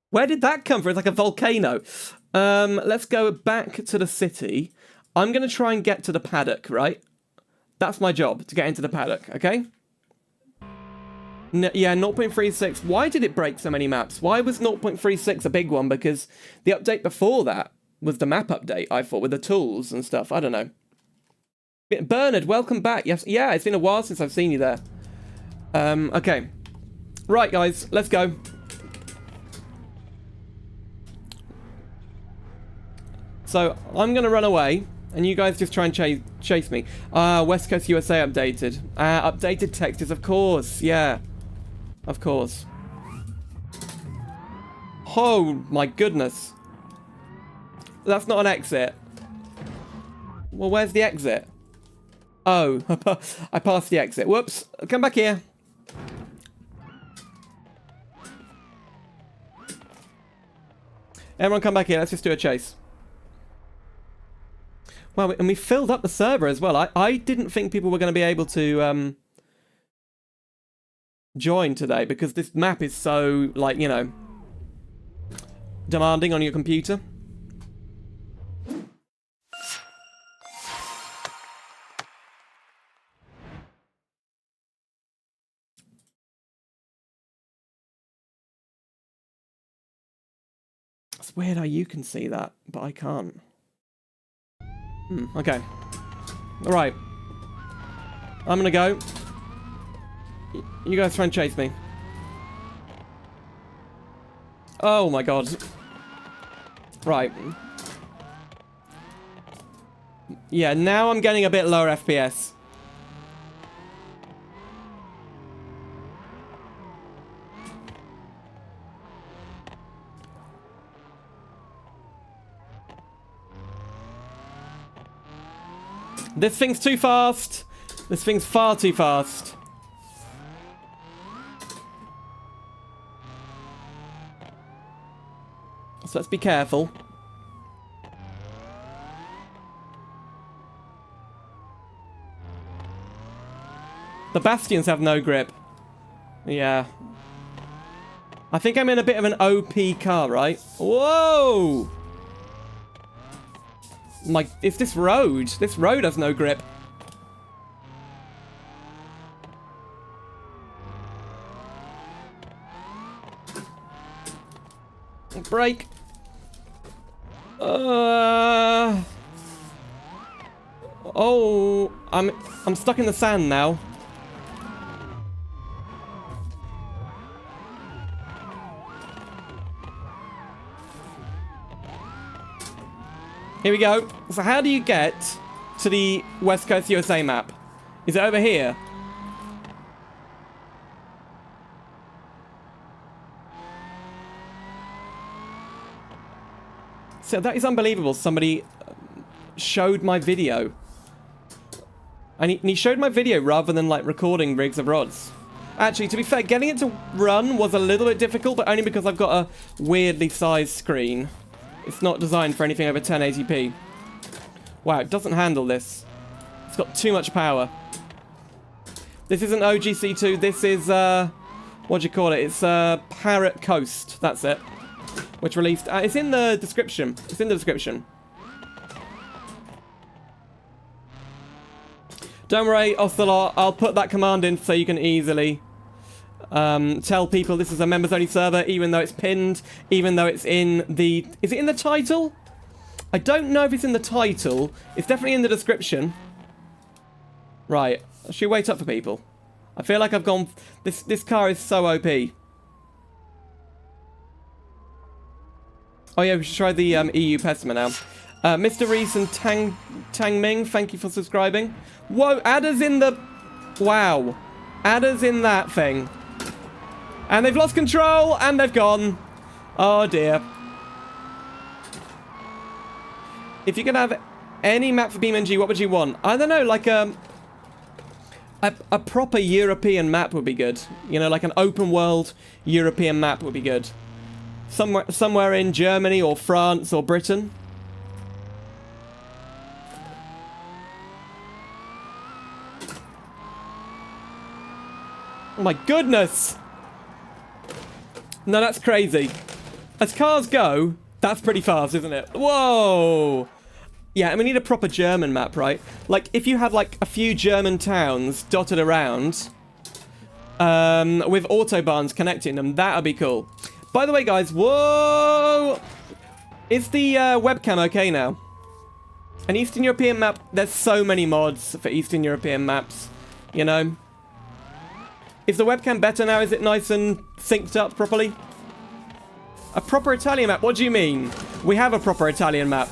Where did that come from? It's like a volcano. Let's go back to the city. I'm going to try and get to the paddock, right? That's my job, to get into the paddock, okay? Yeah, 0.36. Why did it break so many maps? Why was 0.36 a big one? Because the update before that was the map update, I thought, with the tools and stuff. I don't know. Bernard, welcome back. Yes, yeah, it's been a while since I've seen you there. Okay. Right, guys, let's go. So, I'm going to run away, and you guys just try and chase me. West Coast USA updated. Updated textures, of course, yeah. Of course. Oh, my goodness. That's not an exit. Well, where's the exit? Oh, I passed the exit. Whoops. Come back here. Everyone come back here. Let's just do a chase. Well, and we filled up the server as well. I didn't think people were going to be able to join today because this map is so, like, you know, demanding on your computer. It's weird how you can see that, but I can't. Okay. Alright. I'm gonna go. You guys try and chase me. Oh my god. Right. Yeah, now I'm getting a bit lower FPS. This thing's too fast. This thing's far too fast. So let's be careful. The Bastions have no grip. Yeah. I think I'm in a bit of an OP car, right? Whoa! It's this road. This road has no grip. Brake. Oh, I'm stuck in the sand now. Here we go. So how do you get to the West Coast USA map? Is it over here? So that is unbelievable. Somebody showed my video. And he showed my video rather than like recording rigs of rods. Actually, to be fair, getting it to run was a little bit difficult, but only because I've got a weirdly sized screen. It's not designed for anything over 1080p. Wow, it doesn't handle this. It's got too much power. This isn't OGC2. This is, what do you call it? It's Parrot Coast. That's it. Which released... it's in the description. It's in the description. Don't worry, Ocelot. I'll put that command in so you can easily tell people this is a members-only server, even though it's pinned, even though it's in the... Is it in the title? I don't know if it's in the title. It's definitely in the description. Right. Should we wait up for people? I feel like I've gone... This car is so OP. Oh yeah, we should try the EU Pessima now. Mr. Reese and Tang Ming, thank you for subscribing. Whoa, adders in the... Wow. Adders in that thing. And they've lost control, and they've gone. Oh dear. If you could have any map for BeamNG, what would you want? I don't know, like a proper European map would be good. You know, like an open world European map would be good. Somewhere in Germany or France or Britain. Oh my goodness! No, that's crazy. As cars go, that's pretty fast, isn't it? Whoa! Yeah, and we need a proper German map, right? Like, if you have, like, a few German towns dotted around, with autobahns connecting them, that would be cool. By the way, guys, whoa! Is the webcam okay now? An Eastern European map, there's so many mods for Eastern European maps, you know? Is the webcam better now? Is it nice and synced up properly? A proper Italian map? What do you mean? We have a proper Italian map.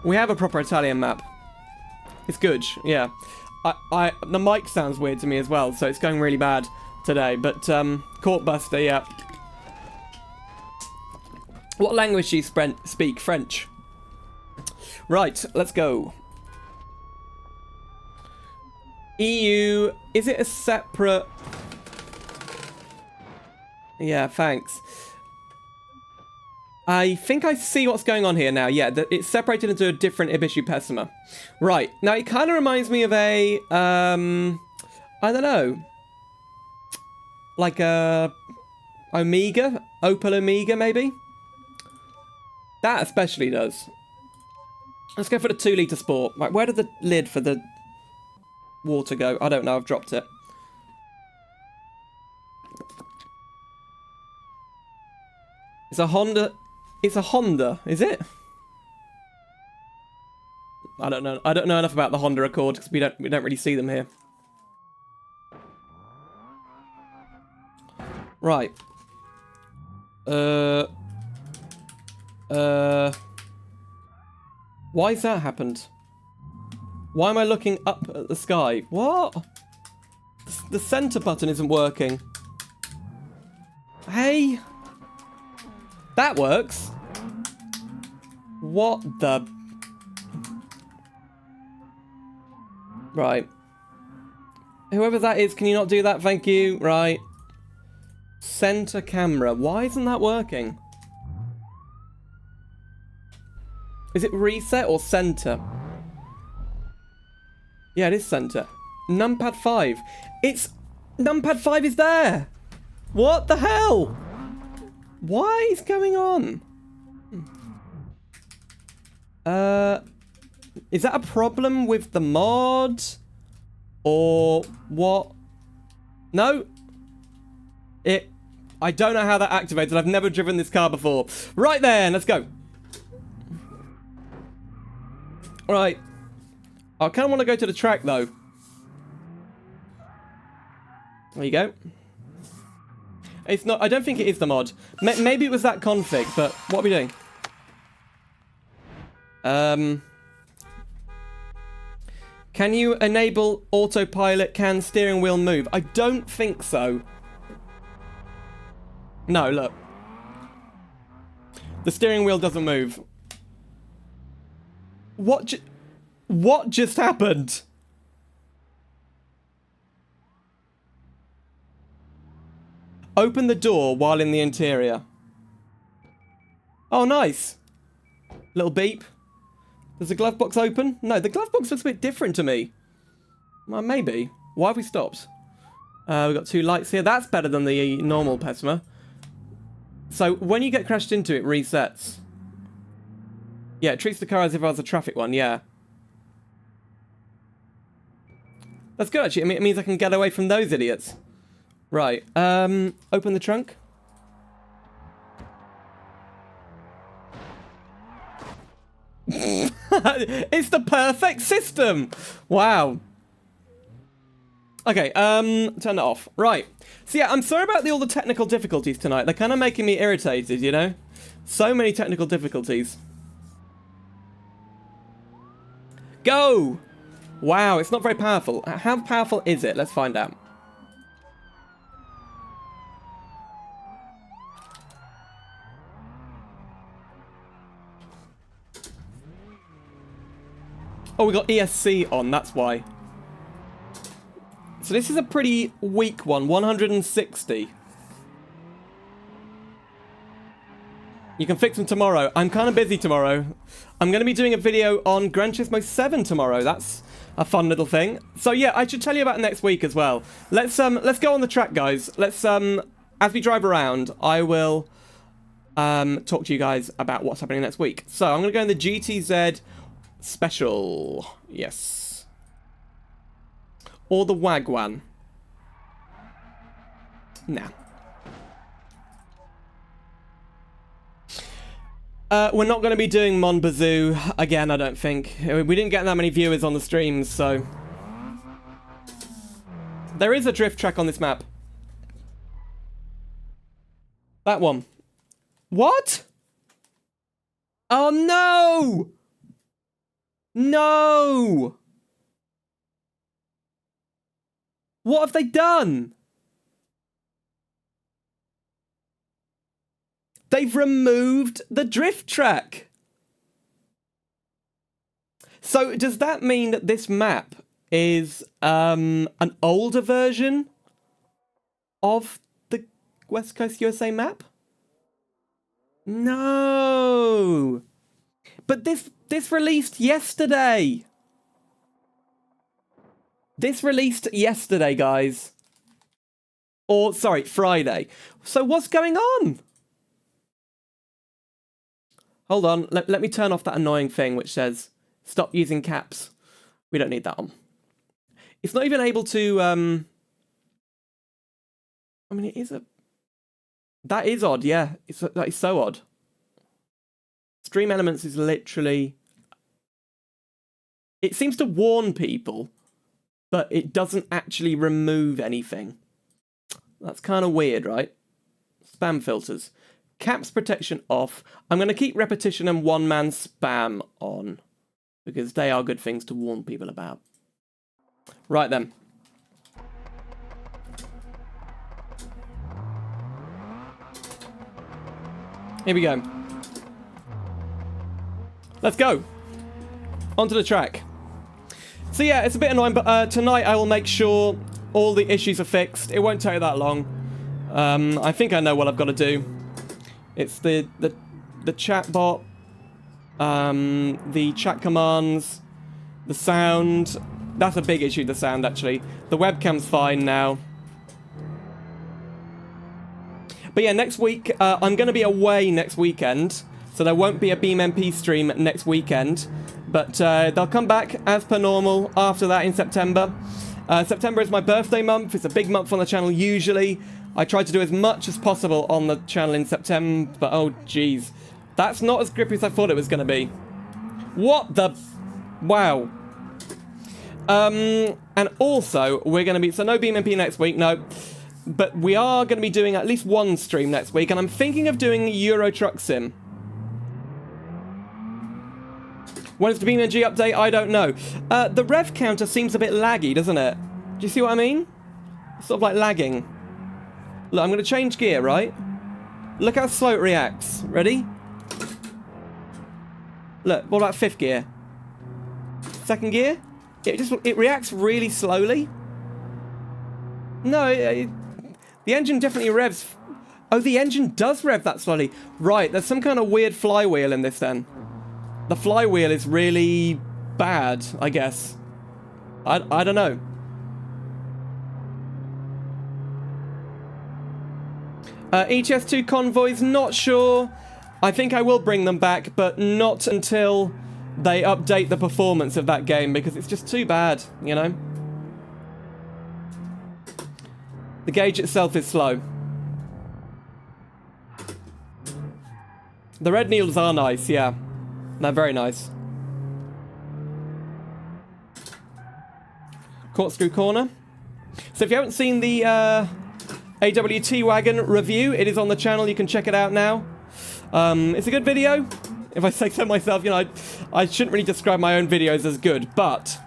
We have a proper Italian map. It's good, yeah. The mic sounds weird to me as well, so it's going really bad today. But, Court Buster, yeah. What language do you speak? French. Right, let's go. EU, is it a separate... Yeah, thanks. I think I see what's going on here now. Yeah, it's separated into a different Ibishu Pessima. Right, now it kind of reminds me of a... I don't know. Like a... Omega? Opel Omega, maybe? That especially does. Let's go for the 2-litre Sport. Right, where did the lid for the water go? I don't know, I've dropped it. It's a Honda. It's a Honda, is it? I don't know. I don't know enough about the Honda Accord because we don't really see them here. Right. Why has that happened? Why am I looking up at the sky? What? The center button isn't working. Hey. That works. What the... Right. Whoever that is, can you not do that? Thank you. Right. Center camera. Why isn't that working? Is it reset or center? Yeah, it is center. Numpad 5. It's... Numpad 5 is there! What the hell? What is going on? Is that a problem with the mod? Or what? No? I don't know how that activated. I've never driven this car before. Right then, let's go. Right. I kind of want to go to the track, though. There you go. It's not... I don't think it is the mod. Maybe it was that config, but what are we doing? Can you enable autopilot? Can steering wheel move? I don't think so. No, look. The steering wheel doesn't move. What just happened? Open the door while in the interior. Oh, nice. Little beep. Does the glove box open? No, the glove box looks a bit different to me. Well, maybe. Why have we stopped? We've got 2 lights here. That's better than the normal Pesma. So, when you get crashed into it, resets. Yeah, it treats the car as if it was a traffic one, yeah. That's good, actually. I mean, it means I can get away from those idiots. Right, open the trunk. It's the perfect system! Wow. Okay, turn it off. Right. So yeah, I'm sorry about all the technical difficulties tonight. They're kind of making me irritated, you know? So many technical difficulties. Go! Wow, it's not very powerful. How powerful is it? Let's find out. Oh, we got ESC on, that's why. So this is a pretty weak one, 160. You can fix them tomorrow. I'm kind of busy tomorrow. I'm going to be doing a video on Gran Turismo 7 tomorrow. That's a fun little thing. So yeah, I should tell you about next week as well. Let's go on the track, guys. Let's as we drive around, I will talk to you guys about what's happening next week. So I'm going to go in the GTZ Special. Yes. Or the Wagwan. Nah. We're not going to be doing Mon Bazoo again, I don't think. We didn't get that many viewers on the streams, so... There is a drift track on this map. That one. What? Oh, no! No! What have they done? They've removed the drift track. So does that mean that this map is an older version of the West Coast USA map? No. But this released yesterday. This released yesterday, guys. Or, sorry, Friday. So what's going on? Hold on, let me turn off that annoying thing which says, stop using caps. We don't need that on. It's not even able to, I mean, it is a... That is odd, yeah. That is so odd. Stream Elements is literally... It seems to warn people, but it doesn't actually remove anything. That's kind of weird, right? Spam filters. Caps protection off. I'm going to keep repetition and one-man spam on, because they are good things to warn people about. Right then. Here we go. Let's go. Onto the track. So yeah, it's a bit annoying, but tonight I will make sure all the issues are fixed. It won't take that long. I think I know what I've got to do. It's the chat bot. The chat commands, the sound. That's a big issue, the sound, actually. The webcam's fine now. But yeah, next week, I'm going to be away next weekend, so there won't be a BeamMP stream next weekend. But they'll come back as per normal after that in September. September is my birthday month. It's a big month on the channel usually. I try to do as much as possible on the channel in September, but oh jeez. That's not as grippy as I thought it was going to be. What the... Wow. And also, we're going to be... So no BeamMP next week, no. But we are going to be doing at least one stream next week, and I'm thinking of doing Euro Truck Sim. When is the BeamNG update? I don't know. The rev counter seems a bit laggy, doesn't it? Do you see what I mean? It's sort of like lagging. Look, I'm going to change gear, right? Look how slow it reacts. Ready? Look, what about fifth gear? Second gear? It reacts really slowly. No, the engine definitely revs. Oh, the engine does rev that slowly. Right, there's some kind of weird flywheel in this then. The flywheel is really bad, I guess. I don't know. ETS2 convoys, not sure. I think I will bring them back, but not until they update the performance of that game, because it's just too bad, you know? The gauge itself is slow. The red needles are nice, yeah. They're very nice. Corkscrew corner. So if you haven't seen the AWT wagon review, it is on the channel. You can check it out now. It's a good video. If I say so myself, you know, I shouldn't really describe my own videos as good, but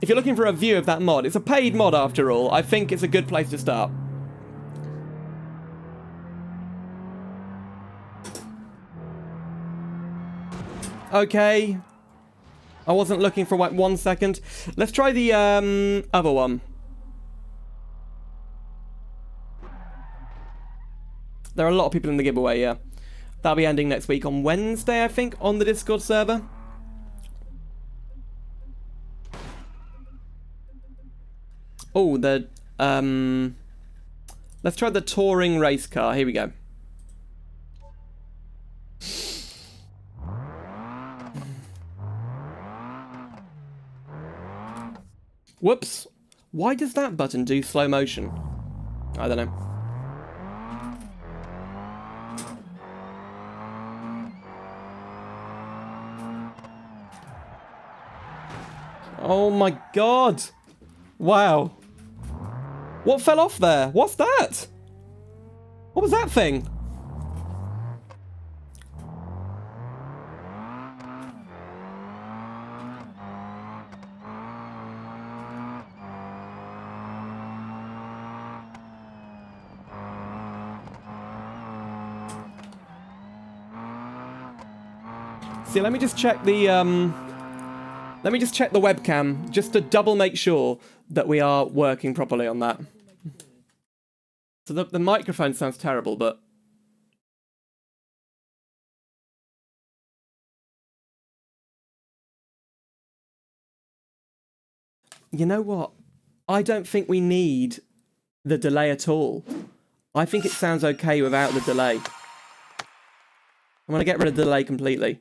if you're looking for a view of that mod, it's a paid mod after all. I think it's a good place to start. Okay. I wasn't looking for like 1 second. Let's try the other one. There are a lot of people in the giveaway, yeah. That'll be ending next week on Wednesday, I think, on the Discord server. Oh, the let's try the touring race car. Here we go. Whoops. Why does that button do slow motion? I don't know. Oh my god. Wow. What fell off there? What's that? What was that thing? See, let me just check the webcam, just to double make sure that we are working properly on that. So the microphone sounds terrible, but... You know what? I don't think we need the delay at all. I think it sounds okay without the delay. I'm going to get rid of the delay completely.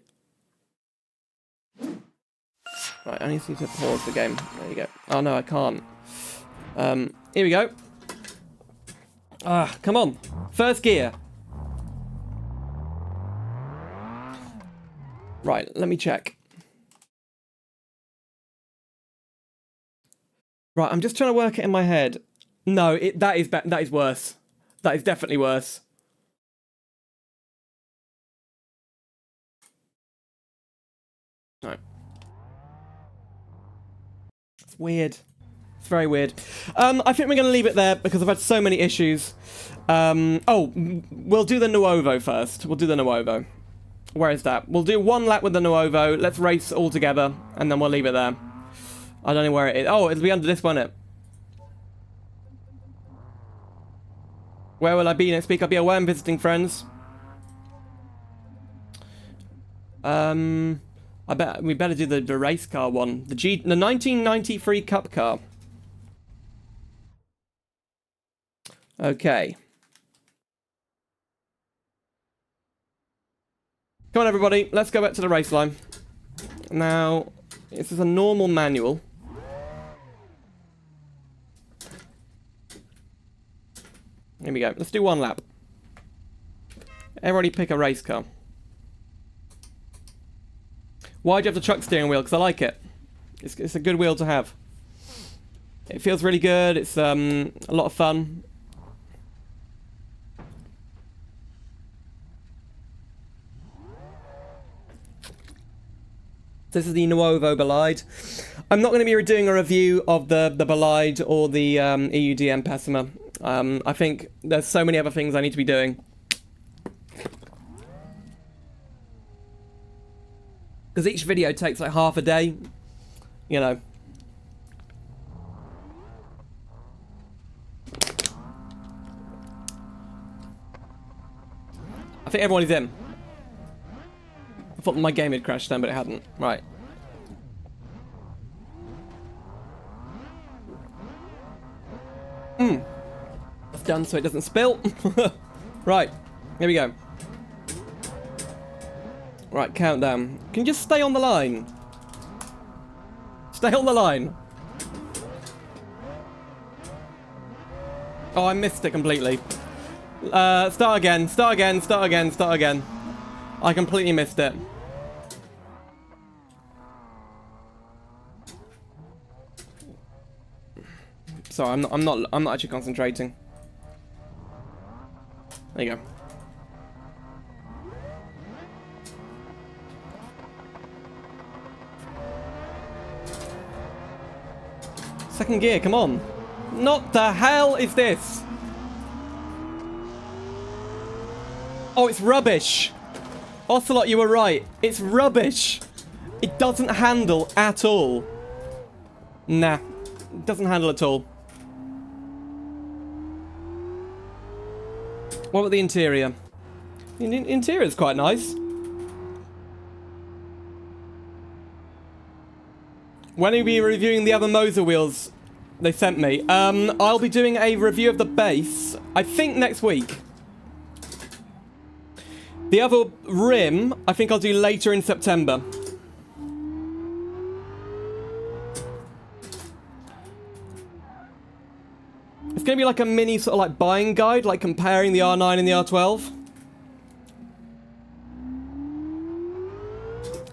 Right, I need to pause the game. There you go. Oh no, I can't. Here we go. Ah, come on. First gear. Right, let me check. Right, I'm just trying to work it in my head. No, that is worse. That is definitely worse. Right. It's weird. It's very weird. I think we're going to leave it there because I've had so many issues. Oh, we'll do the Nuovo first. We'll do the Nuovo. Where is that? We'll do one lap with the Nuovo. Let's race all together, and then we'll leave it there. I don't know where it is. Oh, it'll be under this, won't it? Where will I be next week? I'll be away. I'm visiting friends. I bet we better do the race car one. The 1993 Cup car. Okay. Come on, everybody. Let's go back to the race line. Now, this is a normal manual. Here we go. Let's do one lap. Everybody pick a race car. Why do you have the truck steering wheel? Because I like it. It's a good wheel to have. It feels really good. It's a lot of fun. This is the Nuovo Bolide. I'm not going to be doing a review of the Bolide or the EUDM Pessima. I think there's so many other things I need to be doing. Because each video takes like half a day, you know. I think everyone is in. I thought my game had crashed then, but it hadn't. Right. It's done so it doesn't spill. Right. Here we go. Right, countdown. Can you just stay on the line? Stay on the line. Oh, I missed it completely. Start again, start again, start again, start again. I completely missed it. Sorry, I'm not actually concentrating. There you go. Second gear, come on. What the hell is this? Oh, it's rubbish. Ocelot, you were right. It's rubbish. It doesn't handle at all. Nah, it doesn't handle at all. What about the interior? The interior is quite nice. When are we reviewing the other Moser wheels they sent me? I'll be doing a review of the base, I think next week. The other rim, I think I'll do later in September. It's going to be like a mini sort of like buying guide, like comparing the R9 and the R12.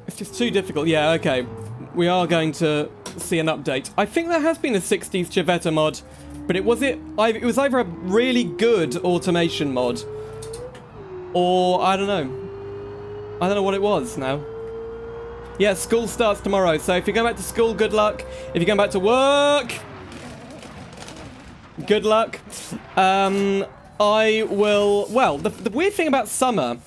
It's just too difficult. Yeah, okay. We are going to see an update. I think there has been a 60s Chevetta mod, but it was either a really good automation mod, or I don't know. I don't know what it was now. Yeah, school starts tomorrow, so if you're going back to school, good luck. If you're going back to work, good luck. I will... Well, the weird thing about summer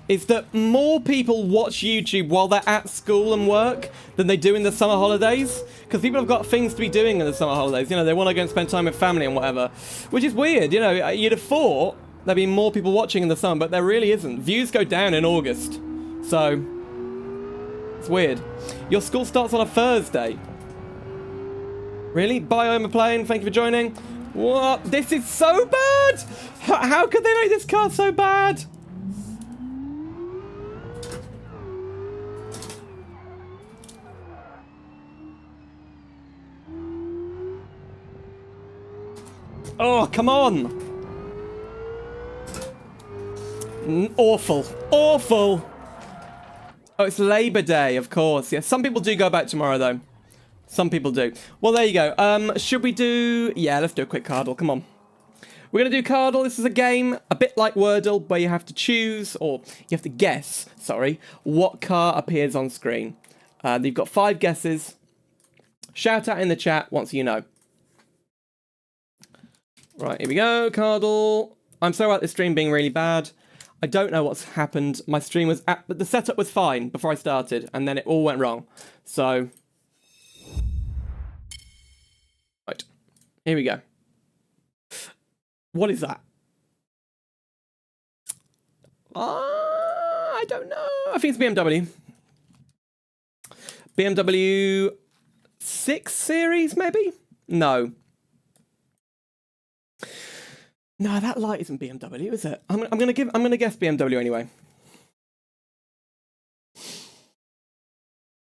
is that more people watch YouTube while they're at school and work than they do in the summer holidays. Because people have got things to be doing in the summer holidays. You know, they want to go and spend time with family and whatever. Which is weird, you know. You'd have thought there'd be more people watching in the summer, but there really isn't. Views go down in August. So, it's weird. Your school starts on a Thursday. Really? Bye, I'm a plane. Thank you for joining. What? This is so bad! How could they make this car so bad? Oh, come on! Awful. Awful! Oh, it's Labor Day, of course. Yeah, some people do go back tomorrow, though. Some people do. Well, there you go. Should we do... Yeah, let's do a quick Cardle. Come on. We're going to do Cardle. This is a game a bit like Wordle, where you have to choose, or you have to guess, sorry, what car appears on screen. You've got 5 guesses. Shout out in the chat once you know. Right, here we go, Cardle. I'm sorry about this stream being really bad. I don't know what's happened. My stream was... But the setup was fine before I started, and then it all went wrong. So... Right, here we go. What is that? I I don't know. I think it's BMW. BMW 6 Series, maybe? No. No, that light isn't BMW, is it? I'm gonna guess BMW anyway.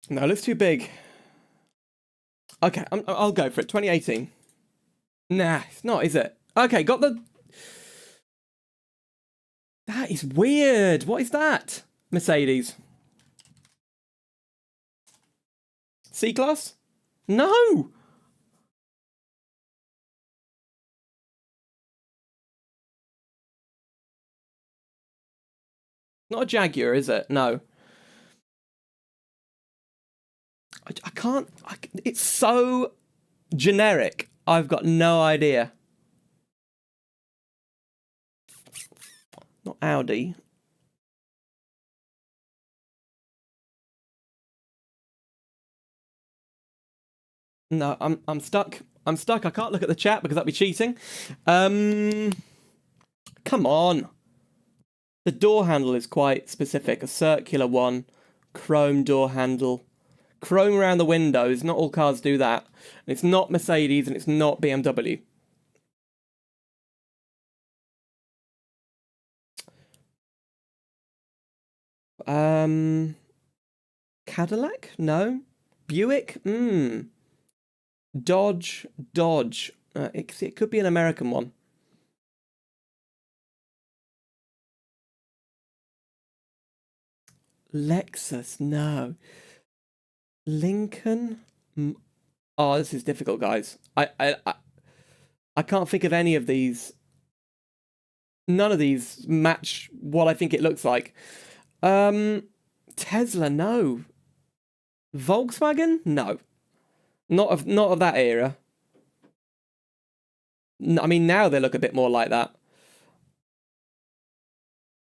No, it looks too big. Okay, I'll go for it. 2018. Nah, it's not, is it? Okay, got the... That is weird. What is that? Mercedes. C-Class? No! Not a Jaguar, is it? No. I can't... it's so generic. I've got no idea. Not Audi. No, I'm stuck. I'm stuck. I can't look at the chat because that'd be cheating. Come on. The door handle is quite specific. A circular one. Chrome door handle. Chrome around the windows. Not all cars do that. And it's not Mercedes and it's not BMW. Cadillac? No. Buick? Dodge. It could be an American one. Lexus? No. Lincoln? Oh, this is difficult, guys. I can't think of any of these. None of these match what I think it looks like. Tesla? No. Volkswagen? No. Not of that era. I mean, now they look a bit more like that.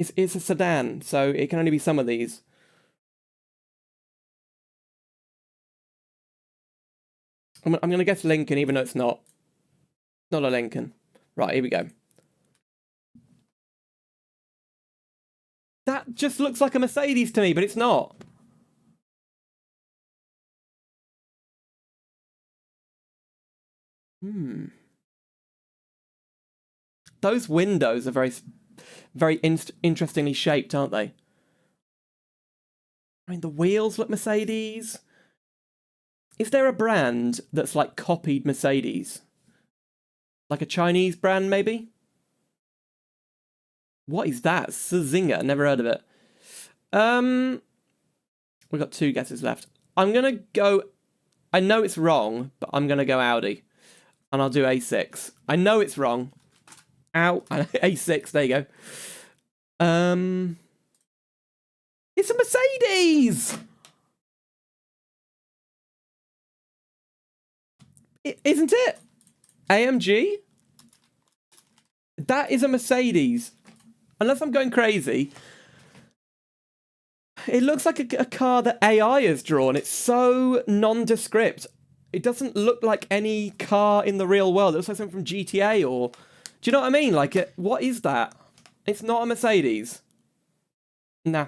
It's a sedan, so it can only be some of these. I'm going to guess Lincoln, even though it's not. Not a Lincoln. Right, here we go. That just looks like a Mercedes to me, but it's not. Those windows are very interestingly shaped, aren't they? I mean, the wheels look Mercedes. Is there a brand that's like copied Mercedes? Like a Chinese brand, maybe? What is that? Zinger. Never heard of it. We've got 2 guesses left. I'm going to go... I know it's wrong, but I'm going to go Audi. And I'll do A6. I know it's wrong. Ow. A6, there you go. It's a Mercedes! Isn't it? AMG? That is a Mercedes. Unless I'm going crazy. It looks like a car that AI has drawn. It's so nondescript. It doesn't look like any car in the real world. It looks like something from GTA or... Do you know what I mean? Like, what is that? It's not a Mercedes. Nah.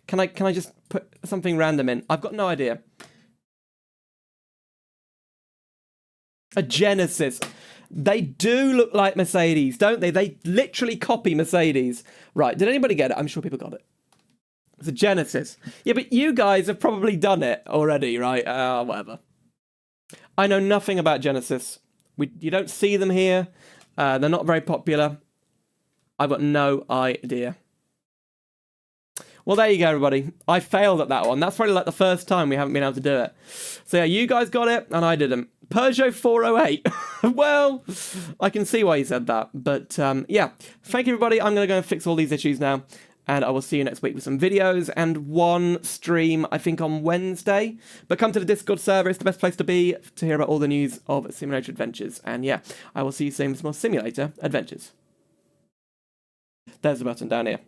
Can I just put something random in? I've got no idea. A Genesis. They do look like Mercedes, don't they? They literally copy Mercedes. Right, did anybody get it? I'm sure people got it. It's a Genesis. Yeah, but you guys have probably done it already, right? Whatever. I know nothing about Genesis. You don't see them here. They're not very popular. I've got no idea. Well, there you go, everybody. I failed at that one. That's probably like the first time we haven't been able to do it. So yeah, you guys got it, and I didn't. Peugeot 408. Well, I can see why you said that. But yeah, thank you, everybody. I'm going to go and fix all these issues now. And I will see you next week with some videos and one stream, I think, on Wednesday. But come to the Discord server. It's the best place to be to hear about all the news of Simulator Adventures. And yeah, I will see you soon with some more Simulator Adventures. There's the button down here.